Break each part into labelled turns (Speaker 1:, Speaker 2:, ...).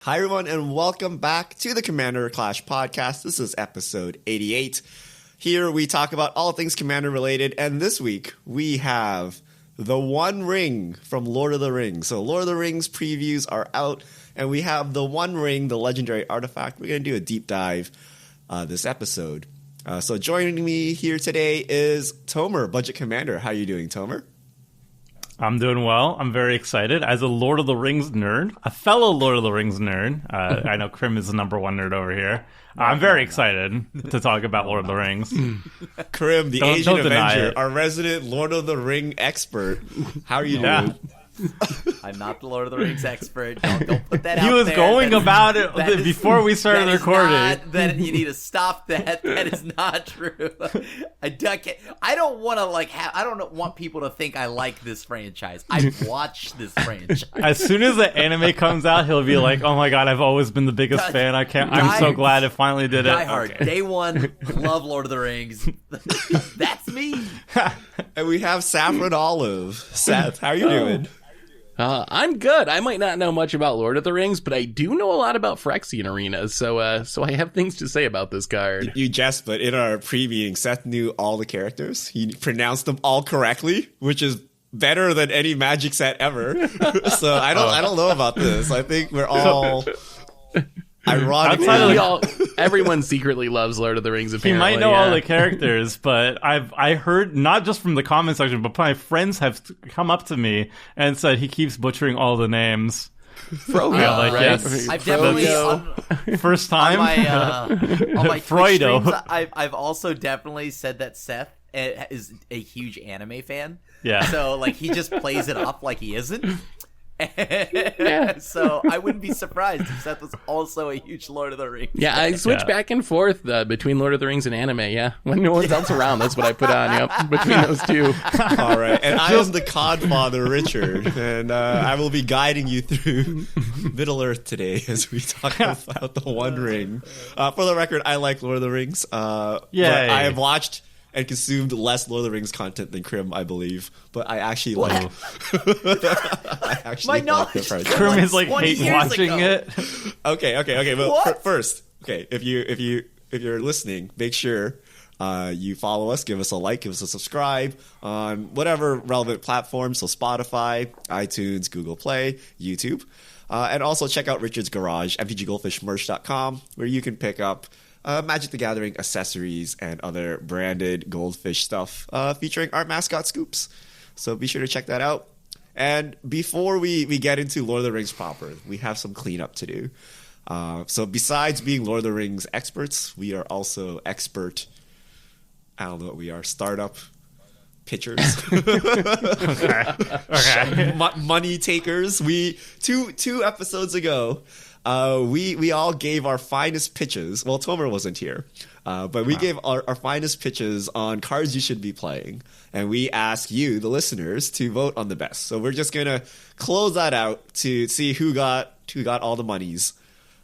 Speaker 1: Hi, everyone, and welcome back to the Commander Clash podcast. This is episode 88. Here we talk about all things Commander related, and this week we have the One Ring from Lord of the Rings. So Lord of the Rings previews are out, and we have the One Ring, the legendary artifact. We're going to do a deep dive this episode. So joining me here today is Tomer, Budget Commander. How are you doing, Tomer?
Speaker 2: I'm doing well. I'm very excited. As a Lord of the Rings nerd, a fellow Lord of the Rings nerd, I know Krim is the number one nerd over here. I'm very excited to talk about Lord of the Rings.
Speaker 1: Krim, the Asian Avenger, our resident Lord of the Ring expert. How are you doing?
Speaker 3: I'm not the Lord of the Rings expert. Don't put that out there.
Speaker 2: He was going about it before we started recording.
Speaker 3: That you need to stop that. That is not true. I don't want to I don't want people to think I like this franchise. I've watched this franchise.
Speaker 2: As soon as the anime comes out, he'll be like, "Oh my god, I've always been the biggest fan. I'm so glad it finally did it."
Speaker 3: Die Hard, Day one, love Lord of the Rings. That's me.
Speaker 1: And we have Saffron Olive. Seth, how are you doing?
Speaker 4: I'm good. I might not know much about Lord of the Rings, but I do know a lot about Phyrexian arenas, so I have things to say about this card.
Speaker 1: You jest, but in our previewing, Seth knew all the characters. He pronounced them all correctly, which is better than any Magic set ever. So I don't know about this. I think we're all ironically.
Speaker 4: Everyone secretly loves Lord of the Rings. Apparently,
Speaker 2: he might know all the characters, but I heard not just from the comment section, but my friends have come up to me and said he keeps butchering all the names.
Speaker 4: Frodo,
Speaker 2: right?
Speaker 4: Yes,
Speaker 3: I've definitely
Speaker 2: first time
Speaker 3: on my
Speaker 2: Frodo.
Speaker 3: Twitch streams, I've also definitely said that Seth is a huge anime fan.
Speaker 2: Yeah,
Speaker 3: so he just plays it up like he isn't.
Speaker 4: Yeah.
Speaker 3: So I wouldn't be surprised if Seth was also a huge Lord of the Rings.
Speaker 4: Yeah, I switch back and forth between Lord of the Rings and anime. Yeah, when no one's else around, that's what I put on. Yep, between those two.
Speaker 1: All right, and I am the Codfather Richard, and I will be guiding you through Middle Earth today as we talk about the One Ring. For the record, I like Lord of the Rings. But I have watched and consumed less Lord of the Rings content than Krim, I believe. But I actually like. I actually like the franchise.
Speaker 2: Krim is hate watching it.
Speaker 1: Okay. But first, if you're listening, make sure you follow us, give us a like, give us a subscribe on whatever relevant platform. So Spotify, iTunes, Google Play, YouTube, and also check out Richard's Garage, mtggoldfishmerch.com, where you can pick up Magic the Gathering accessories and other branded goldfish stuff featuring our mascot scoops. So be sure to check that out. And before we get into Lord of the Rings proper, we have some cleanup to do. So besides being Lord of the Rings experts, we are also expert, I don't know what we are, startup pitchers. Okay. Money takers. Two episodes ago, we all gave our finest pitches. Well, Tomer wasn't here, but we gave our finest pitches on cards you should be playing, and we asked you, the listeners, to vote on the best. So we're just gonna close that out to see who got all the monies.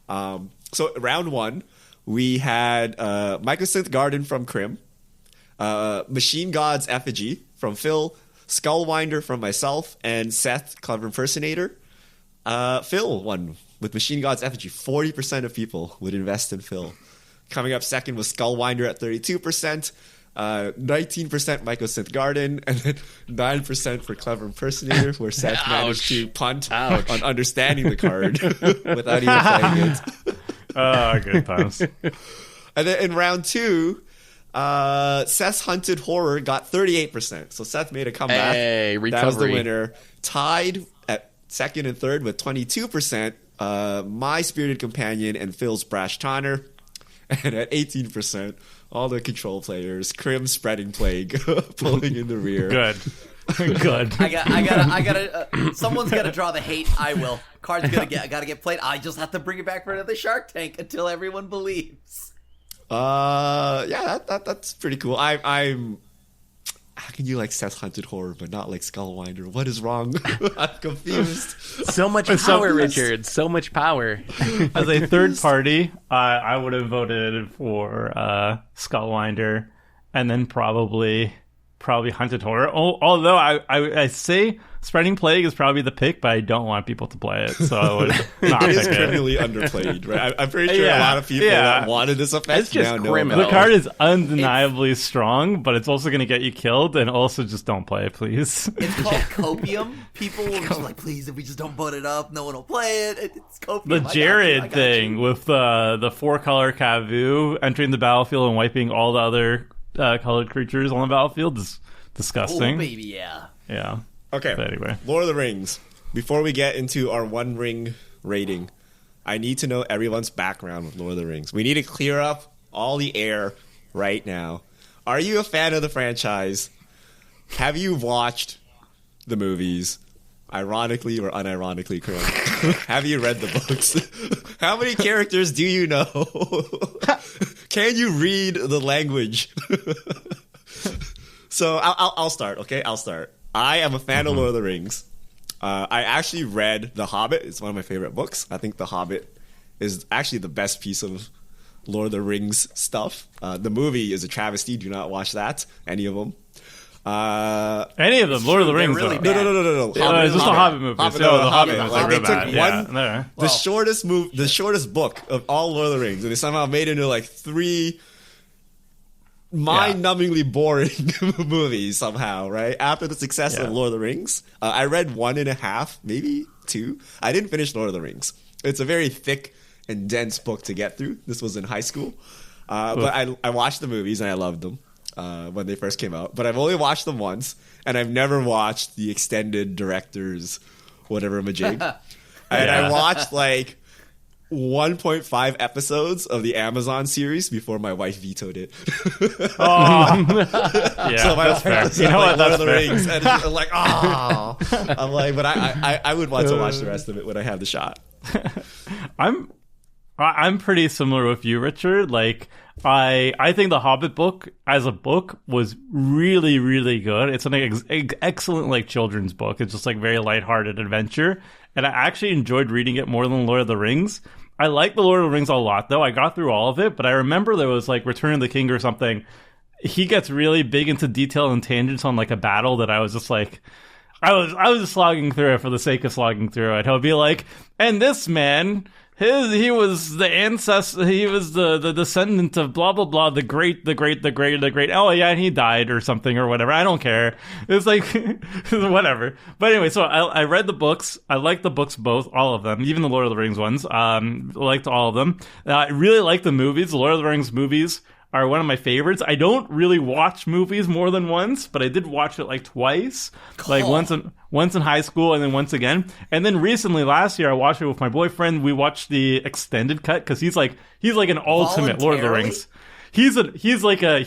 Speaker 1: So round one, we had Mycosynth Garden from Krim, Machine God's Effigy from Phil, Skullwinder from myself, and Seth, Clever Impersonator. Phil won with Machine God's Effigy. 40% of people would invest in Phil. Coming up second was Skullwinder at 32%, 19% Mycosynth Garden, and then 9% for Clever Impersonator, where Seth managed to punt on understanding the card without even playing it.
Speaker 2: Oh, good times.
Speaker 1: And then in round two, Seth's Hunted Horror got 38%. So Seth made a comeback.
Speaker 4: Hey, recovery.
Speaker 1: That was the winner. Tied at second and third with 22%. My Spirited Companion and Phil's Brash Tonner. And at 18%, all the control players, Krim Spreading Plague, pulling in the rear.
Speaker 2: Good. Good.
Speaker 3: I gotta. Someone's gotta draw the hate. I will. Card's gotta get played. I just have to bring it back for another Shark Tank until everyone believes.
Speaker 1: Yeah, that's pretty cool. I'm. How can you like Seth's Hunted Horror but not like Skullwinder? What is wrong? I'm confused.
Speaker 4: So much power, Richard. So much power.
Speaker 2: As a third party, I would have voted for Skullwinder, and then probably Hunted Horror. Although I say Spreading Plague is probably the pick, but I don't want people to play it, so I would not
Speaker 1: It is
Speaker 2: pick it.
Speaker 1: criminally underplayed, right? I'm pretty sure a
Speaker 2: Yeah,
Speaker 1: lot of people
Speaker 2: yeah.
Speaker 1: that wanted this effect
Speaker 4: It's just
Speaker 1: now know
Speaker 4: criminal.
Speaker 2: The
Speaker 1: about it.
Speaker 2: card is undeniably strong, but it's also going to get you killed, and also just don't play it, please.
Speaker 3: It's called copium. People were just like, please, if we just don't put it up, no one will play it. It's copium.
Speaker 2: The
Speaker 3: I got you,
Speaker 2: Jared
Speaker 3: I got
Speaker 2: thing
Speaker 3: you.
Speaker 2: with the 4-color Kavu entering the battlefield and wiping all the other colored creatures on the battlefield is
Speaker 3: Oh,
Speaker 2: disgusting.
Speaker 3: baby, yeah.
Speaker 2: Yeah.
Speaker 1: Okay.
Speaker 2: But anyway.
Speaker 1: Lord of the Rings. Before we get into our One Ring rating, I need to know everyone's background with Lord of the Rings. We need to clear up all the air right now. Are you a fan of the franchise? Have you watched the movies? Ironically or unironically, Chris? Have you read the books? How many characters do you know? Can you read the language? So I'll start, okay? I'll start. I am a fan of Lord of the Rings. I actually read The Hobbit. It's one of my favorite books. I think The Hobbit is actually the best piece of Lord of the Rings stuff. The movie is a travesty. Do not watch that. Any of them.
Speaker 2: Any of them, Lord of the
Speaker 3: They're
Speaker 2: Rings.
Speaker 3: really
Speaker 2: though.
Speaker 3: bad.
Speaker 1: No.
Speaker 2: It's just a Hobbit movie.
Speaker 1: Hobbit,
Speaker 2: So
Speaker 1: no,
Speaker 2: the Hobbit
Speaker 1: Hobbit.
Speaker 2: was like
Speaker 1: They
Speaker 2: real
Speaker 1: took
Speaker 2: bad.
Speaker 1: one-
Speaker 2: Yeah. No.
Speaker 1: The shortest book of all Lord of the Rings, and they somehow made it into like 3 mind-numbingly boring movies somehow, right? After the success of Lord of the Rings, I read 1.5, maybe 2. I didn't finish Lord of the Rings. It's a very thick and dense book to get through. This was in high school. But I watched the movies and I loved them when they first came out. But I've only watched them once, and I've never watched the extended director's whatever majig. And I watched like 1.5 episodes of the Amazon series before my wife vetoed it.
Speaker 2: Yeah,
Speaker 1: So my
Speaker 2: that's fair.
Speaker 1: wife
Speaker 2: You know what?
Speaker 1: like Lord
Speaker 2: That's
Speaker 1: of the
Speaker 2: fair.
Speaker 1: Rings, and I'm like, oh. I'm like, but I would want to watch the rest of it when I have the shot.
Speaker 2: I'm pretty similar with you, Richard. Like, I think the Hobbit book as a book was really, really good. It's an excellent like children's book. It's just like very lighthearted adventure, and I actually enjoyed reading it more than Lord of the Rings. I like the Lord of the Rings a lot, though. I got through all of it, but I remember there was like Return of the King or something. He gets really big into detail and tangents on like a battle that I was just like, I was just slogging through it for the sake of slogging through it. He'll be like, and this man, he was the ancestor, he was the descendant of blah blah blah, the great. Oh yeah, and he died or something or whatever. I don't care. It's like whatever. But anyway, so I read the books. I liked the books both, all of them, even the Lord of the Rings ones. Liked all of them. I really liked the movies. The Lord of the Rings movies are one of my favorites. I don't really watch movies more than once, but I did watch it like twice, like once in high school and then once again. And then recently, last year, I watched it with my boyfriend. We watched the extended cut because he's like an ultimate Lord of the Rings. He's like a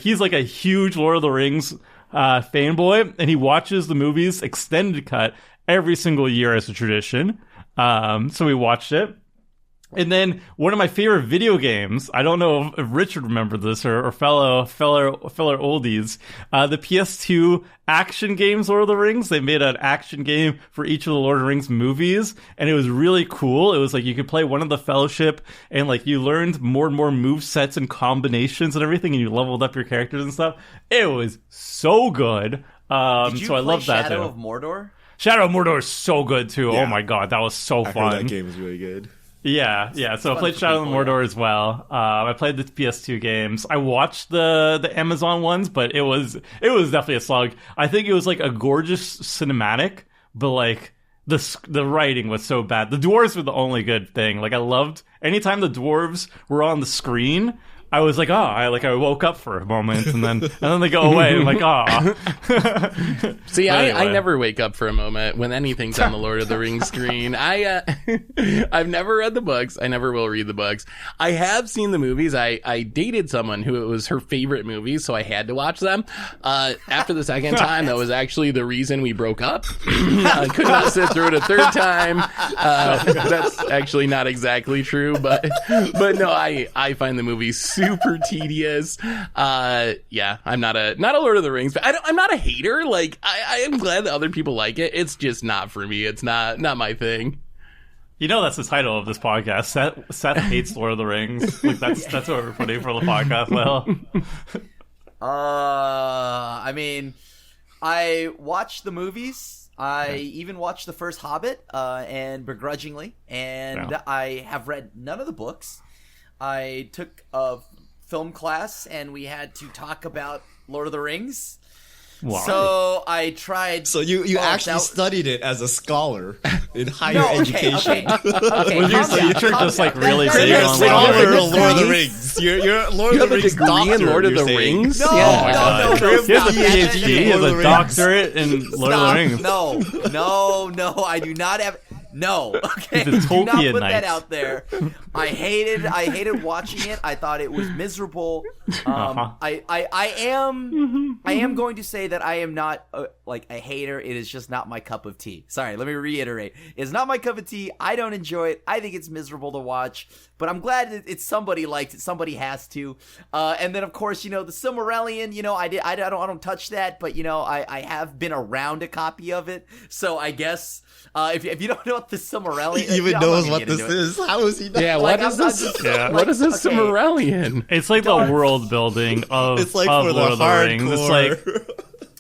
Speaker 2: huge Lord of the Rings fanboy, and he watches the movies extended cut every single year as a tradition. So we watched it. And then one of my favorite video games, I don't know if Richard remembered this or fellow oldies, the PS2 action games Lord of the Rings. They made an action game for each of the Lord of the Rings movies, and it was really cool. It was like you could play one of the Fellowship, and like you learned more and more move sets and combinations and everything, and you leveled up your characters and stuff. It was so good.
Speaker 3: Did you
Speaker 2: so I
Speaker 3: play
Speaker 2: love that
Speaker 3: Shadow
Speaker 2: too.
Speaker 3: of Mordor?
Speaker 2: Shadow of Mordor is so good too.
Speaker 1: Yeah.
Speaker 2: Oh my god, that was so
Speaker 1: I
Speaker 2: fun.
Speaker 1: heard that game was really good.
Speaker 2: Yeah. So I
Speaker 3: fun
Speaker 2: played
Speaker 3: for
Speaker 2: Shadow of
Speaker 3: people,
Speaker 2: Mordor as well. I played the PS2 games. I watched the Amazon ones, but it was definitely a slog. I think it was like a gorgeous cinematic, but like the writing was so bad. The dwarves were the only good thing. Like I loved anytime the dwarves were on the screen. I was like, I woke up for a moment, and then they go away. I'm like,
Speaker 4: See,
Speaker 2: Anyway.
Speaker 4: I never wake up for a moment when anything's on the Lord of the Rings screen. I've never read the books. I never will read the books. I have seen the movies. I dated someone who it was her favorite movie, so I had to watch them. After the second time, that was actually the reason we broke up. I could not sit through it a third time. That's actually not exactly true, but no, I find the movies super tedious. Yeah, I'm not a Lord of the Rings fan. I'm not a hater. Like I am glad that other people like it. It's just not for me. It's not my thing.
Speaker 2: you know, that's the title of this podcast. Seth hates Lord of the Rings. Like that's what we're putting for the podcast. Well,
Speaker 3: I mean, I watched the movies. I even watched the first Hobbit, and begrudgingly, and I have read none of the books. I took a film class, and we had to talk about Lord of the Rings.
Speaker 2: Why?
Speaker 3: So I tried.
Speaker 1: So you actually studied it as a scholar in higher education.
Speaker 3: Okay,
Speaker 2: You're just like really big on
Speaker 1: Scholar of
Speaker 2: Lord of the Rings.
Speaker 1: Lord of the Rings. You're Lord
Speaker 4: You
Speaker 1: of
Speaker 4: have
Speaker 1: the
Speaker 4: a
Speaker 1: Rings
Speaker 4: degree
Speaker 1: doctor,
Speaker 4: in Lord of
Speaker 1: you're
Speaker 4: the
Speaker 1: saying.
Speaker 4: Rings?
Speaker 3: No,
Speaker 2: Oh my
Speaker 3: no,
Speaker 2: God.
Speaker 3: no,
Speaker 2: He has a
Speaker 3: stop.
Speaker 2: PhD, he has
Speaker 1: Lord of
Speaker 2: a
Speaker 1: the
Speaker 2: doctorate in Lord of the Rings.
Speaker 3: No, I do not have. No, okay,
Speaker 2: He's a
Speaker 3: do not
Speaker 2: Tolkien
Speaker 3: put
Speaker 2: knight.
Speaker 3: that out there. I hated watching it. I thought it was miserable. I am going to say that I am not like a hater. It is just not my cup of tea. Sorry, let me reiterate. It's not my cup of tea. I don't enjoy it. I think it's miserable to watch. But I'm glad that it's somebody liked it. Somebody has to. And then of course, the Silmarillion. I don't touch that. But I have been around a copy of it. So I guess if you don't know what the Silmarillion,
Speaker 1: He even
Speaker 3: I'm not
Speaker 1: knows
Speaker 3: gonna
Speaker 1: what
Speaker 3: get
Speaker 1: this
Speaker 3: into it.
Speaker 1: is. How is he not?
Speaker 4: Yeah,
Speaker 3: Like,
Speaker 4: what is
Speaker 3: I'm
Speaker 4: this?
Speaker 3: just-
Speaker 4: Yeah,
Speaker 3: like,
Speaker 4: what is this
Speaker 3: okay.
Speaker 4: Silmarillion?
Speaker 2: It's like the world building of,
Speaker 1: It's like
Speaker 2: of
Speaker 1: for
Speaker 2: Lord
Speaker 1: the
Speaker 2: of the Rings.
Speaker 1: hardcore.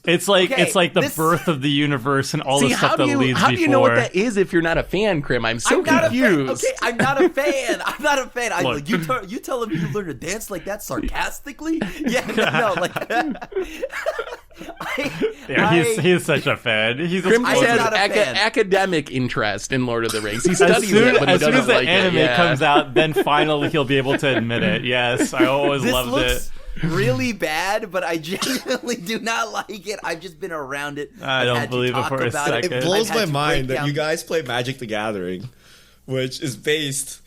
Speaker 2: It's like the
Speaker 3: this-
Speaker 2: birth of the universe and all
Speaker 4: See,
Speaker 2: the stuff
Speaker 4: how do
Speaker 2: that
Speaker 4: you
Speaker 2: leads
Speaker 4: how do you know what
Speaker 2: before.
Speaker 4: that is if you're not a fan, Krim? I'm so
Speaker 3: I'm not
Speaker 4: confused.
Speaker 3: a fan. Okay, I'm not a fan. I'm not a fan. I
Speaker 2: Look.
Speaker 3: like you tell him you learn to dance like that sarcastically? Yeah, no, like
Speaker 2: He's such a fan. He's
Speaker 4: Krim
Speaker 3: I
Speaker 4: just
Speaker 3: am
Speaker 4: has
Speaker 3: not a fan.
Speaker 4: academic interest in Lord of the Rings. He
Speaker 2: as
Speaker 4: studies
Speaker 2: soon,
Speaker 4: it, but he
Speaker 2: as, soon
Speaker 4: doesn't
Speaker 2: as the
Speaker 4: like
Speaker 2: anime
Speaker 4: it. Yeah.
Speaker 2: comes out, then finally he'll be able to admit it. Yes, I always
Speaker 3: this
Speaker 2: loved
Speaker 3: looks
Speaker 2: it.
Speaker 3: really bad, but I genuinely do not like it. I've just been around it.
Speaker 2: I
Speaker 3: I've
Speaker 2: don't
Speaker 3: had to
Speaker 2: believe it
Speaker 3: talk
Speaker 2: for a
Speaker 3: about
Speaker 2: second.
Speaker 1: It blows
Speaker 3: I've had
Speaker 1: my
Speaker 3: to
Speaker 1: mind
Speaker 3: break
Speaker 1: that you
Speaker 3: down-
Speaker 1: guys play Magic the Gathering, which is based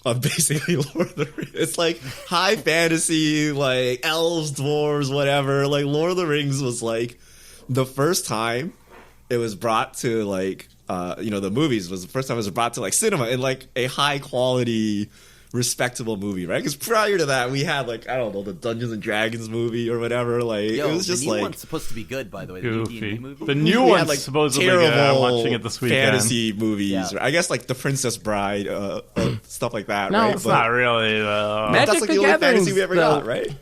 Speaker 1: on basically Lord of the Rings. It's like high fantasy, like elves, dwarves, whatever. Like Lord of the Rings was like the first time it was brought to like the movies was the first time it was brought to like cinema in like a high quality, respectable movie, right? Because prior to that, we had like I don't know the Dungeons and Dragons movie or whatever. Like
Speaker 3: Yo,
Speaker 1: it was just
Speaker 3: the new
Speaker 1: like
Speaker 3: one's supposed to be good, by the way. The new D&D
Speaker 2: Goofy.
Speaker 3: movie.
Speaker 2: The new
Speaker 1: we
Speaker 2: one's
Speaker 1: had, like,
Speaker 2: supposedly good. I'm
Speaker 1: terrible
Speaker 2: watching it this weekend.
Speaker 1: fantasy movies.
Speaker 3: Yeah.
Speaker 1: I guess like the Princess Bride, stuff like that.
Speaker 4: No,
Speaker 1: right?
Speaker 2: It's
Speaker 1: But
Speaker 2: not really though.
Speaker 4: Magic
Speaker 1: that's like
Speaker 4: the
Speaker 1: the only fantasy
Speaker 4: Gathering's
Speaker 1: we ever
Speaker 4: the-
Speaker 1: got, right?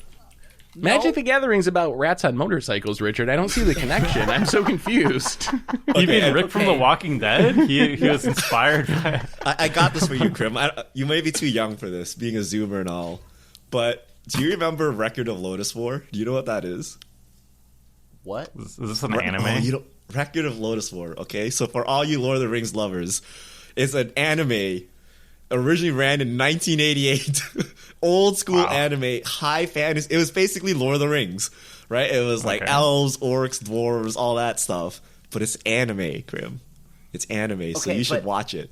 Speaker 4: Magic the Gathering's about rats on motorcycles, Richard. I don't see the connection. I'm so confused.
Speaker 2: You mean Rick from
Speaker 3: okay.
Speaker 2: The Walking Dead? He was inspired by
Speaker 1: I got this for you, Krim. You may be too young for this, being a Zoomer and all. But do you remember Record of Lotus War? Do you know what that is?
Speaker 3: What?
Speaker 2: Is this an anime?
Speaker 1: Oh, you don't. Record of Lotus War. Okay, so for all you Lord of the Rings lovers, it's an anime. Originally ran in 1988. Old school anime, high fantasy. It was basically Lord of the Rings, right? It was like
Speaker 2: Okay.
Speaker 1: elves, orcs, dwarves, all that stuff. But it's anime, Krim. It's anime, so
Speaker 3: Okay,
Speaker 1: you should
Speaker 3: but
Speaker 1: watch it.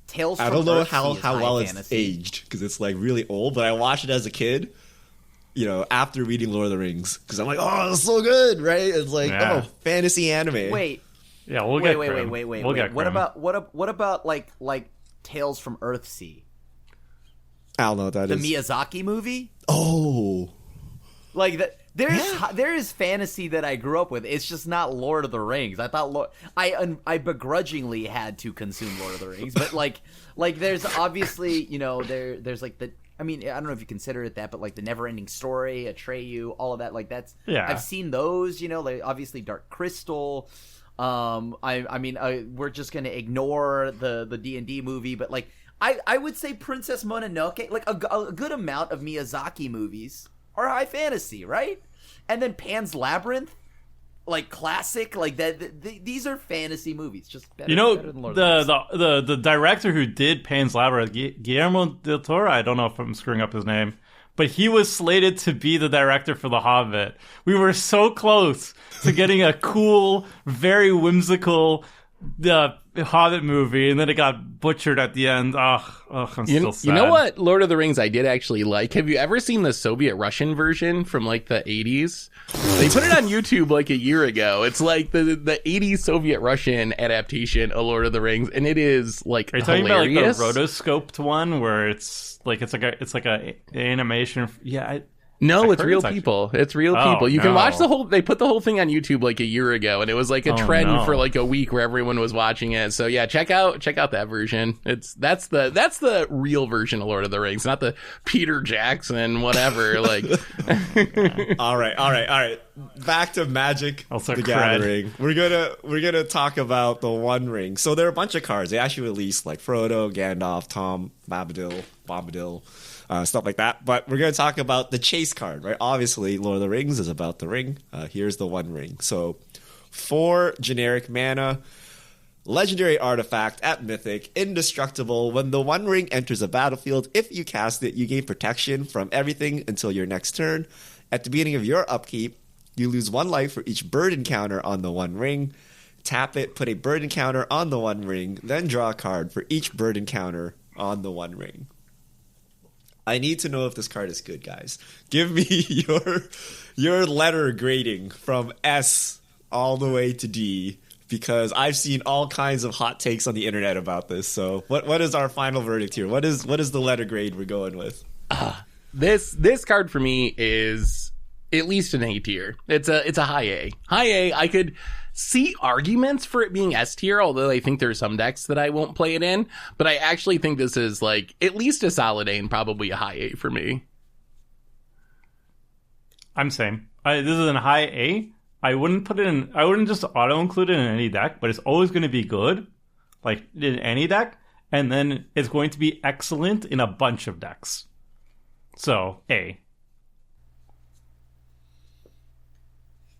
Speaker 3: Tales
Speaker 1: I
Speaker 3: from
Speaker 1: don't know
Speaker 3: Earthsea is
Speaker 1: how
Speaker 3: high
Speaker 1: well
Speaker 3: fantasy.
Speaker 1: it's aged because it's like really old. But I watched it as a kid, after reading Lord of the Rings because I'm like, oh, it's so good, right? It's like,
Speaker 2: Yeah.
Speaker 1: oh, fantasy anime.
Speaker 3: Wait,
Speaker 2: Yeah, we'll
Speaker 3: wait,
Speaker 2: get
Speaker 3: wait,
Speaker 2: Grim.
Speaker 3: wait, wait,
Speaker 2: We'll
Speaker 3: wait.
Speaker 2: get
Speaker 3: What
Speaker 2: Grim.
Speaker 3: about like Tales from Earthsea,
Speaker 1: I don't know what that
Speaker 3: the
Speaker 1: is.
Speaker 3: Miyazaki movie?
Speaker 1: Oh,
Speaker 3: Like that. There is fantasy that I grew up with. It's just not Lord of the Rings. I thought I begrudgingly had to consume Lord of the Rings, but like there's obviously there's like the. I mean, I don't know if you consider it that, but like the Neverending Story, Atreyu, all of that, like that's.
Speaker 2: Yeah.
Speaker 3: I've seen those. Like obviously Dark Crystal. I mean, we're just gonna ignore the D&D movie, but like I would say Princess Mononoke, like a good amount of Miyazaki movies are high fantasy, right? And then Pan's Labyrinth, like classic, like that. These are fantasy movies, just better, better than Lord of the Rings.
Speaker 2: the director who did Pan's Labyrinth, Guillermo del Toro. I don't know if I'm screwing up his name, but he was slated to be the director for The Hobbit. We were so close to getting a cool, very whimsical Hobbit movie, and then it got butchered at the end. Ugh, I'm still sad.
Speaker 4: You know what Lord of the Rings I did actually like? Have you ever seen the Soviet Russian version from like the 80s? They put it on YouTube like a year ago. It's like the 80s Soviet Russian adaptation of Lord of the Rings, and it is like
Speaker 2: Are you talking about
Speaker 4: hilarious.
Speaker 2: like the rotoscoped one where it's like a animation? Yeah,
Speaker 4: No, it's real
Speaker 2: actually.
Speaker 4: people. It's real
Speaker 2: Oh,
Speaker 4: people. You can
Speaker 2: no.
Speaker 4: watch the whole. They put the whole thing on YouTube like a year ago, and it was like a
Speaker 2: Oh,
Speaker 4: trend
Speaker 2: no.
Speaker 4: for like a week where everyone was watching it. So yeah, check out that version. That's the real version of Lord of the Rings, not the Peter Jackson whatever. Like,
Speaker 1: All right. Back to Magic
Speaker 2: Also
Speaker 1: the
Speaker 2: cred.
Speaker 1: Gathering. We're gonna talk about the One Ring. So there are a bunch of cards. They actually released like Frodo, Gandalf, Tom, Bombadil, stuff like that. But we're gonna talk about the chase card, right? Obviously, Lord of the Rings is about the ring. Here's the One Ring. So 4 generic mana. Legendary artifact at Mythic, indestructible. When the One Ring enters a battlefield, if you cast it, you gain protection from everything until your next turn. At the beginning of your upkeep, you lose 1 life for each bird encounter on the One Ring. Tap it, put a bird encounter on the One Ring, then draw a card for each bird encounter on the One Ring. I need to know if this card is good, guys. Give me your letter grading from S all the way to D, because I've seen all kinds of hot takes on the internet about this. So what is our final verdict here? What is the letter grade we're going with?
Speaker 4: this card for me is at least an A tier. It's a high A. High A. I could see arguments for it being S tier, although I think there's some decks that I won't play it in. But I actually think this is like at least a solid A and probably a high A for me.
Speaker 2: I'm same. This is a high A. I wouldn't put it in. I wouldn't just auto include it in any deck, but it's always going to be good, like in any deck, and then it's going to be excellent in a bunch of decks. So A.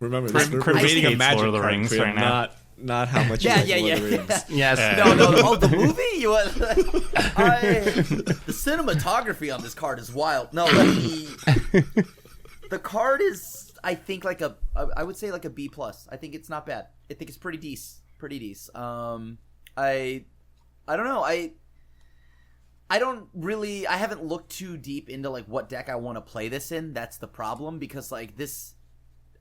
Speaker 1: Remember,
Speaker 2: Crim
Speaker 1: we're rating a
Speaker 2: hates
Speaker 1: Magic
Speaker 2: Lord of the
Speaker 1: card,
Speaker 2: Rings
Speaker 1: Crim,
Speaker 2: right now.
Speaker 1: not how much.
Speaker 3: Yeah,
Speaker 1: you like Lord of the Rings.
Speaker 4: Yes.
Speaker 2: Yeah.
Speaker 3: No. Oh, the movie? The cinematography on this card is wild. No, the card is, I think, I would say like a B plus. I think it's not bad. I think it's pretty decent. I don't know. I haven't looked too deep into like what deck I want to play this in. That's the problem, because like this,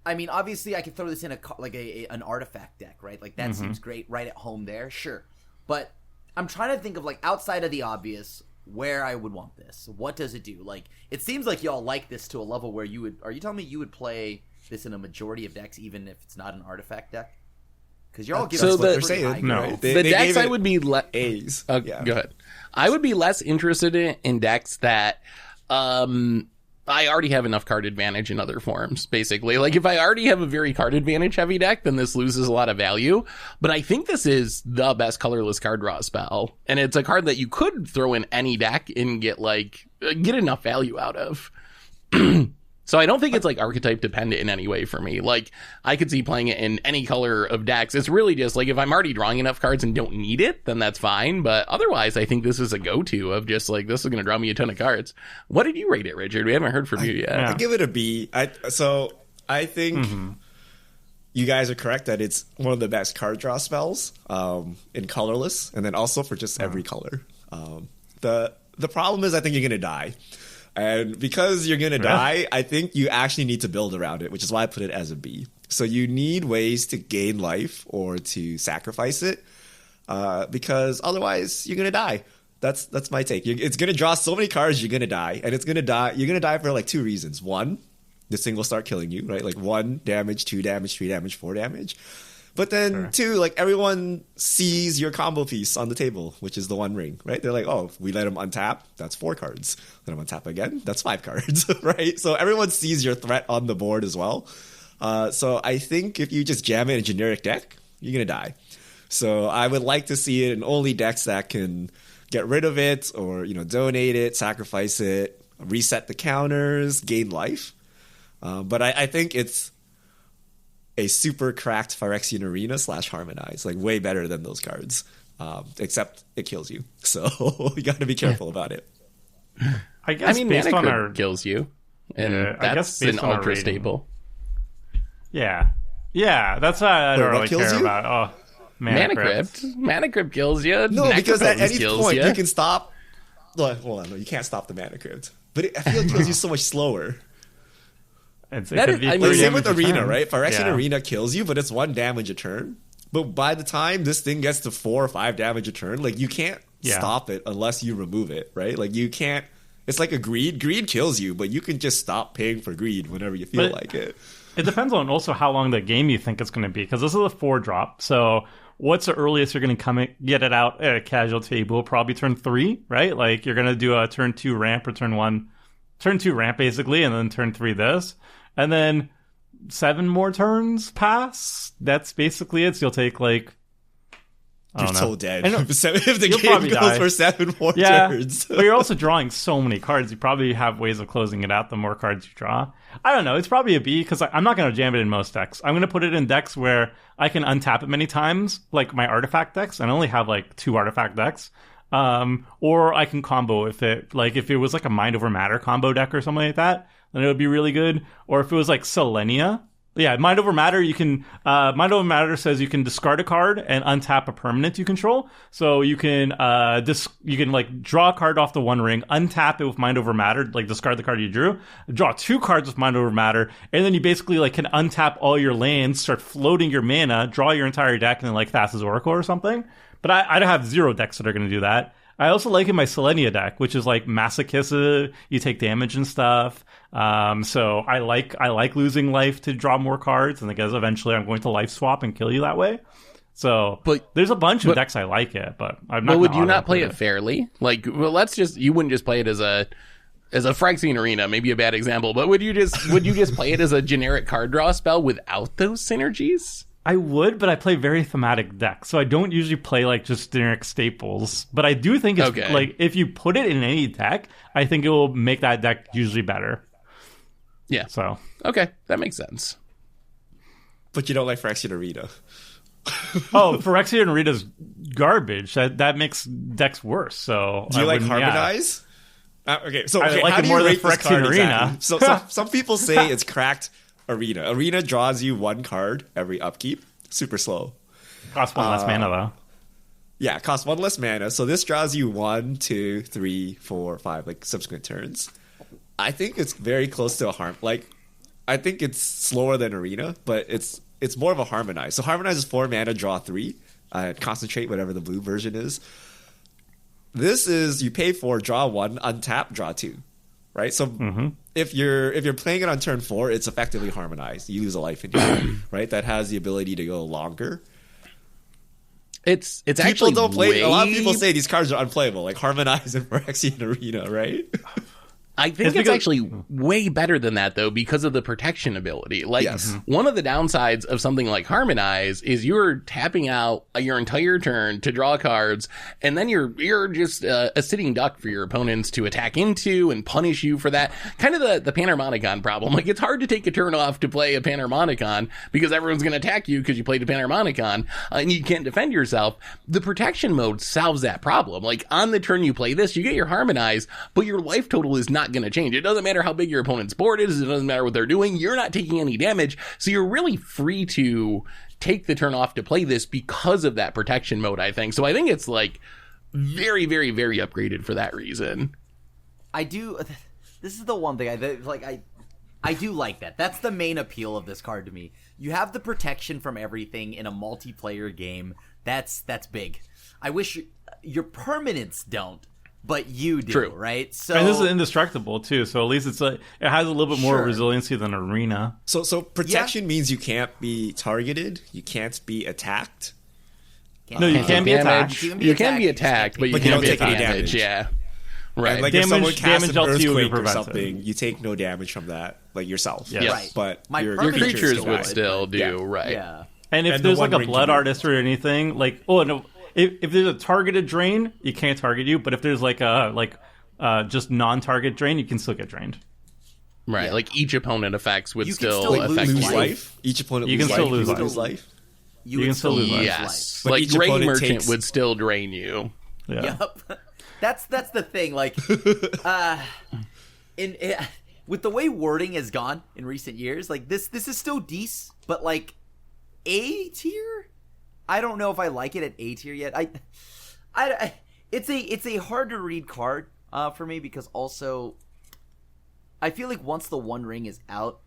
Speaker 3: I mean, obviously I could throw this in an artifact deck, right? Like that seems great right at home there, sure. But I'm trying to think of like outside of the obvious where I would want this. What does it do? Like it seems like y'all like this to a level where are you telling me you would play this in a majority of decks even if it's not an artifact deck? Because you're all giving
Speaker 4: So
Speaker 3: us
Speaker 4: the-
Speaker 3: pretty
Speaker 1: saying,
Speaker 3: high
Speaker 2: no.
Speaker 3: grades.
Speaker 1: They
Speaker 4: The decks
Speaker 1: gave
Speaker 4: I
Speaker 1: it
Speaker 4: would be
Speaker 1: A's.
Speaker 4: Go ahead. I would be less interested in decks that I already have enough card advantage in other forms, basically. Like, if I already have a very card advantage heavy deck, then this loses a lot of value. But I think this is the best colorless card draw spell. And it's a card that you could throw in any deck and get enough value out of. So I don't think it's like archetype dependent in any way for me. Like, I could see playing it in any color of decks. It's really just like if I'm already drawing enough cards and don't need it, then that's fine. But otherwise, I think this is a go-to of just like, this is going to draw me a ton of cards. What did you rate it, Richard? We haven't heard from you yet.
Speaker 2: Yeah.
Speaker 1: I give it a B. I think you guys are correct that it's one of the best card draw spells in colorless, and then also for just every color. The problem is I think you're gonna die. And because you're going to die, I think you actually need to build around it, which is why I put it as a B. So you need ways to gain life or to sacrifice it, because otherwise you're going to die. That's my take. It's going to draw so many cards, you're going to die. And it's going to die. You're going to die for like 2 reasons. 1, this thing will start killing you, right? Like 1 damage, 2 damage, 3 damage, 4 damage. But then 2, like everyone sees your combo piece on the table, which is the One Ring, right? They're like, oh, if we let him untap, that's 4 cards. Let him untap again, that's 5 cards, right? So everyone sees your threat on the board as well. So I think if you just jam it in a generic deck, you're going to die. So I would like to see it in only decks that can get rid of it or, donate it, sacrifice it, reset the counters, gain life. But I think it's a super cracked Phyrexian Arena / Harmonize, like way better than those cards, except it kills you. So you got to be careful about it.
Speaker 2: I guess based
Speaker 4: Mana
Speaker 2: on
Speaker 4: Crypt
Speaker 2: our
Speaker 4: kills you, and
Speaker 2: I guess
Speaker 4: that's an
Speaker 2: based on our
Speaker 4: ultra
Speaker 2: rating.
Speaker 4: staple.
Speaker 2: yeah, that's what I don't
Speaker 1: Wait, what
Speaker 2: really
Speaker 1: kills
Speaker 2: care
Speaker 1: you?
Speaker 2: about. Oh,
Speaker 4: Mana Crypt. Mana Crypt kills you.
Speaker 1: No, because at
Speaker 4: Necropotence
Speaker 1: any
Speaker 4: kills
Speaker 1: point
Speaker 4: you.
Speaker 1: you can stop. Well, hold on, no, you can't stop the Mana Crypt, but I feel it kills you so much slower.
Speaker 2: It
Speaker 4: That
Speaker 2: could
Speaker 4: is-
Speaker 2: be
Speaker 4: I mean,
Speaker 1: Like,
Speaker 2: 3
Speaker 1: same with
Speaker 2: damage a
Speaker 1: Arena,
Speaker 2: turn.
Speaker 1: right? Phyrexian
Speaker 2: Yeah.
Speaker 1: Arena kills you, but it's 1 damage a turn. But by the time this thing gets to 4 or 5 damage a turn, like you can't
Speaker 2: Yeah.
Speaker 1: stop it unless you remove it, right? Like you can't It's like a greed. Greed kills you, but you can just stop paying for greed whenever you feel like it.
Speaker 2: It depends on also how long the game you think it's going to be, because this is a 4 drop. So what's the earliest you're going to get it out at a casual table? Probably turn 3, right? Like you're going to do a turn 2 ramp or turn 2 ramp basically, and then turn 3 this. And then 7 more turns pass. That's basically it. So you'll take like...
Speaker 1: You're so dead.
Speaker 2: If
Speaker 1: the game goes for 7 more turns.
Speaker 2: But you're also drawing so many cards. You probably have ways of closing it out the more cards you draw. I don't know. It's probably a B because I'm not going to jam it in most decks. I'm going to put it in decks where I can untap it many times, like my artifact decks. I only have like 2 artifact decks. Or I can combo if it was like a Mind Over Matter combo deck or something like that, then it would be really good. Or if it was like Selenia. Yeah, Mind Over Matter, you can, Mind Over Matter says you can discard a card and untap a permanent you control. So you can, like draw a card off the One Ring, untap it with Mind Over Matter, like discard the card you drew, draw 2 cards with Mind Over Matter, and then you basically like can untap all your lands, start floating your mana, draw your entire deck, and then like Thassa's Oracle or something. But I have 0 decks that are going to do that. I also like in my Selenia deck, which is like masochist. You take damage and stuff. So I like losing life to draw more cards, and because eventually I'm going to life swap and kill you that way. So, but there's a bunch of decks I like it, but I'm not.
Speaker 4: But would you not play it fairly? Like, well, you wouldn't just play it as a Phyrexian Arena, maybe a bad example, but would you just play it as a generic card draw spell without those synergies?
Speaker 2: I would, but I play very thematic decks, so I don't usually play like just generic staples. But I do think it's like if you put it in any deck, I think it will make that deck usually better.
Speaker 4: Yeah.
Speaker 2: So
Speaker 4: okay, that makes sense.
Speaker 1: But you don't like Phyrexian Arena.
Speaker 2: Phyrexian Arena's garbage. That makes decks worse. So
Speaker 1: do you like Harmonize? Yeah. Okay, so
Speaker 2: I like
Speaker 1: how
Speaker 2: it
Speaker 1: do
Speaker 2: more
Speaker 1: you
Speaker 2: than
Speaker 1: rate this
Speaker 2: Phyrexian
Speaker 1: card
Speaker 2: Arena.
Speaker 1: exactly? So some people say it's cracked. Arena draws you 1 card every upkeep. Super slow.
Speaker 2: Costs 1 less mana though.
Speaker 1: Yeah, it costs 1 less mana. So this draws you 1, 2, 3, 4, 5 like subsequent turns. I think it's very close to I think it's slower than Arena, but it's more of a Harmonize. So Harmonize is 4 mana, draw 3, concentrate, whatever the blue version is. This is you pay 4, draw 1, untap, draw 2. Right, so if you're playing it on turn 4, it's effectively Harmonized. You lose a life in here, right? That has the ability to go longer.
Speaker 4: It's
Speaker 1: people
Speaker 4: actually
Speaker 1: don't play. A lot of people say these cards are unplayable, like Harmonize and Phyrexian Arena, right?
Speaker 4: I think it's actually way better than that, though, because of the protection ability. Like, one of the downsides of something like Harmonize is you're tapping out your entire turn to draw cards, and then you're just a sitting duck for your opponents to attack into and punish you for that. Kind of the Panharmonicon problem. Like, it's hard to take a turn off to play a Panharmonicon because everyone's going to attack you because you played a Panharmonicon, and you can't defend yourself. The protection mode solves that problem. Like, on the turn you play this, you get your Harmonize, but your life total is not going to change. It doesn't matter how big your opponent's board is. It doesn't matter what they're doing. You're not taking any damage. So you're really free to take the turn off to play this because of that protection mode, I think. So I think it's like very, very, very upgraded for that reason.
Speaker 3: This is the one thing I do like that. That's the main appeal of this card to me. You have the protection from everything in a multiplayer game. That's big. I wish your permanents don't. But you do,
Speaker 4: True.
Speaker 3: right? So,
Speaker 2: and this is indestructible too. So at least it has a little bit more resiliency than Arena.
Speaker 1: So protection means you can't be targeted, you can't be attacked.
Speaker 2: No, you can be attacked.
Speaker 4: You can be attacked, but you can't
Speaker 1: don't
Speaker 4: be
Speaker 1: take any
Speaker 4: damage. Yeah, right.
Speaker 1: And like if someone casts an
Speaker 2: damage
Speaker 1: earthquake or something, you take no damage from that, like yourself.
Speaker 2: Yes.
Speaker 3: Right.
Speaker 1: But
Speaker 3: your
Speaker 4: creatures would still do, right?
Speaker 3: Yeah.
Speaker 2: And if there's like a blood artist or anything, like if there's a targeted drain, you can't target you. But if there's like a just non-target drain, you can still get drained.
Speaker 4: Right, like each opponent effects would still
Speaker 1: affect
Speaker 4: lose
Speaker 1: life. Each opponent
Speaker 2: you can still lose
Speaker 1: life.
Speaker 2: You can still lose life.
Speaker 4: Yes,
Speaker 1: But
Speaker 4: like
Speaker 1: each
Speaker 4: Grey
Speaker 1: opponent
Speaker 4: Merchant would still drain you.
Speaker 2: Yeah.
Speaker 3: Yep. That's the thing. Like, with the way wording has gone in recent years, like this is still decent, but like A tier. I don't know if I like it at A tier yet. It's a hard to read card for me because also I feel like once the One Ring is out,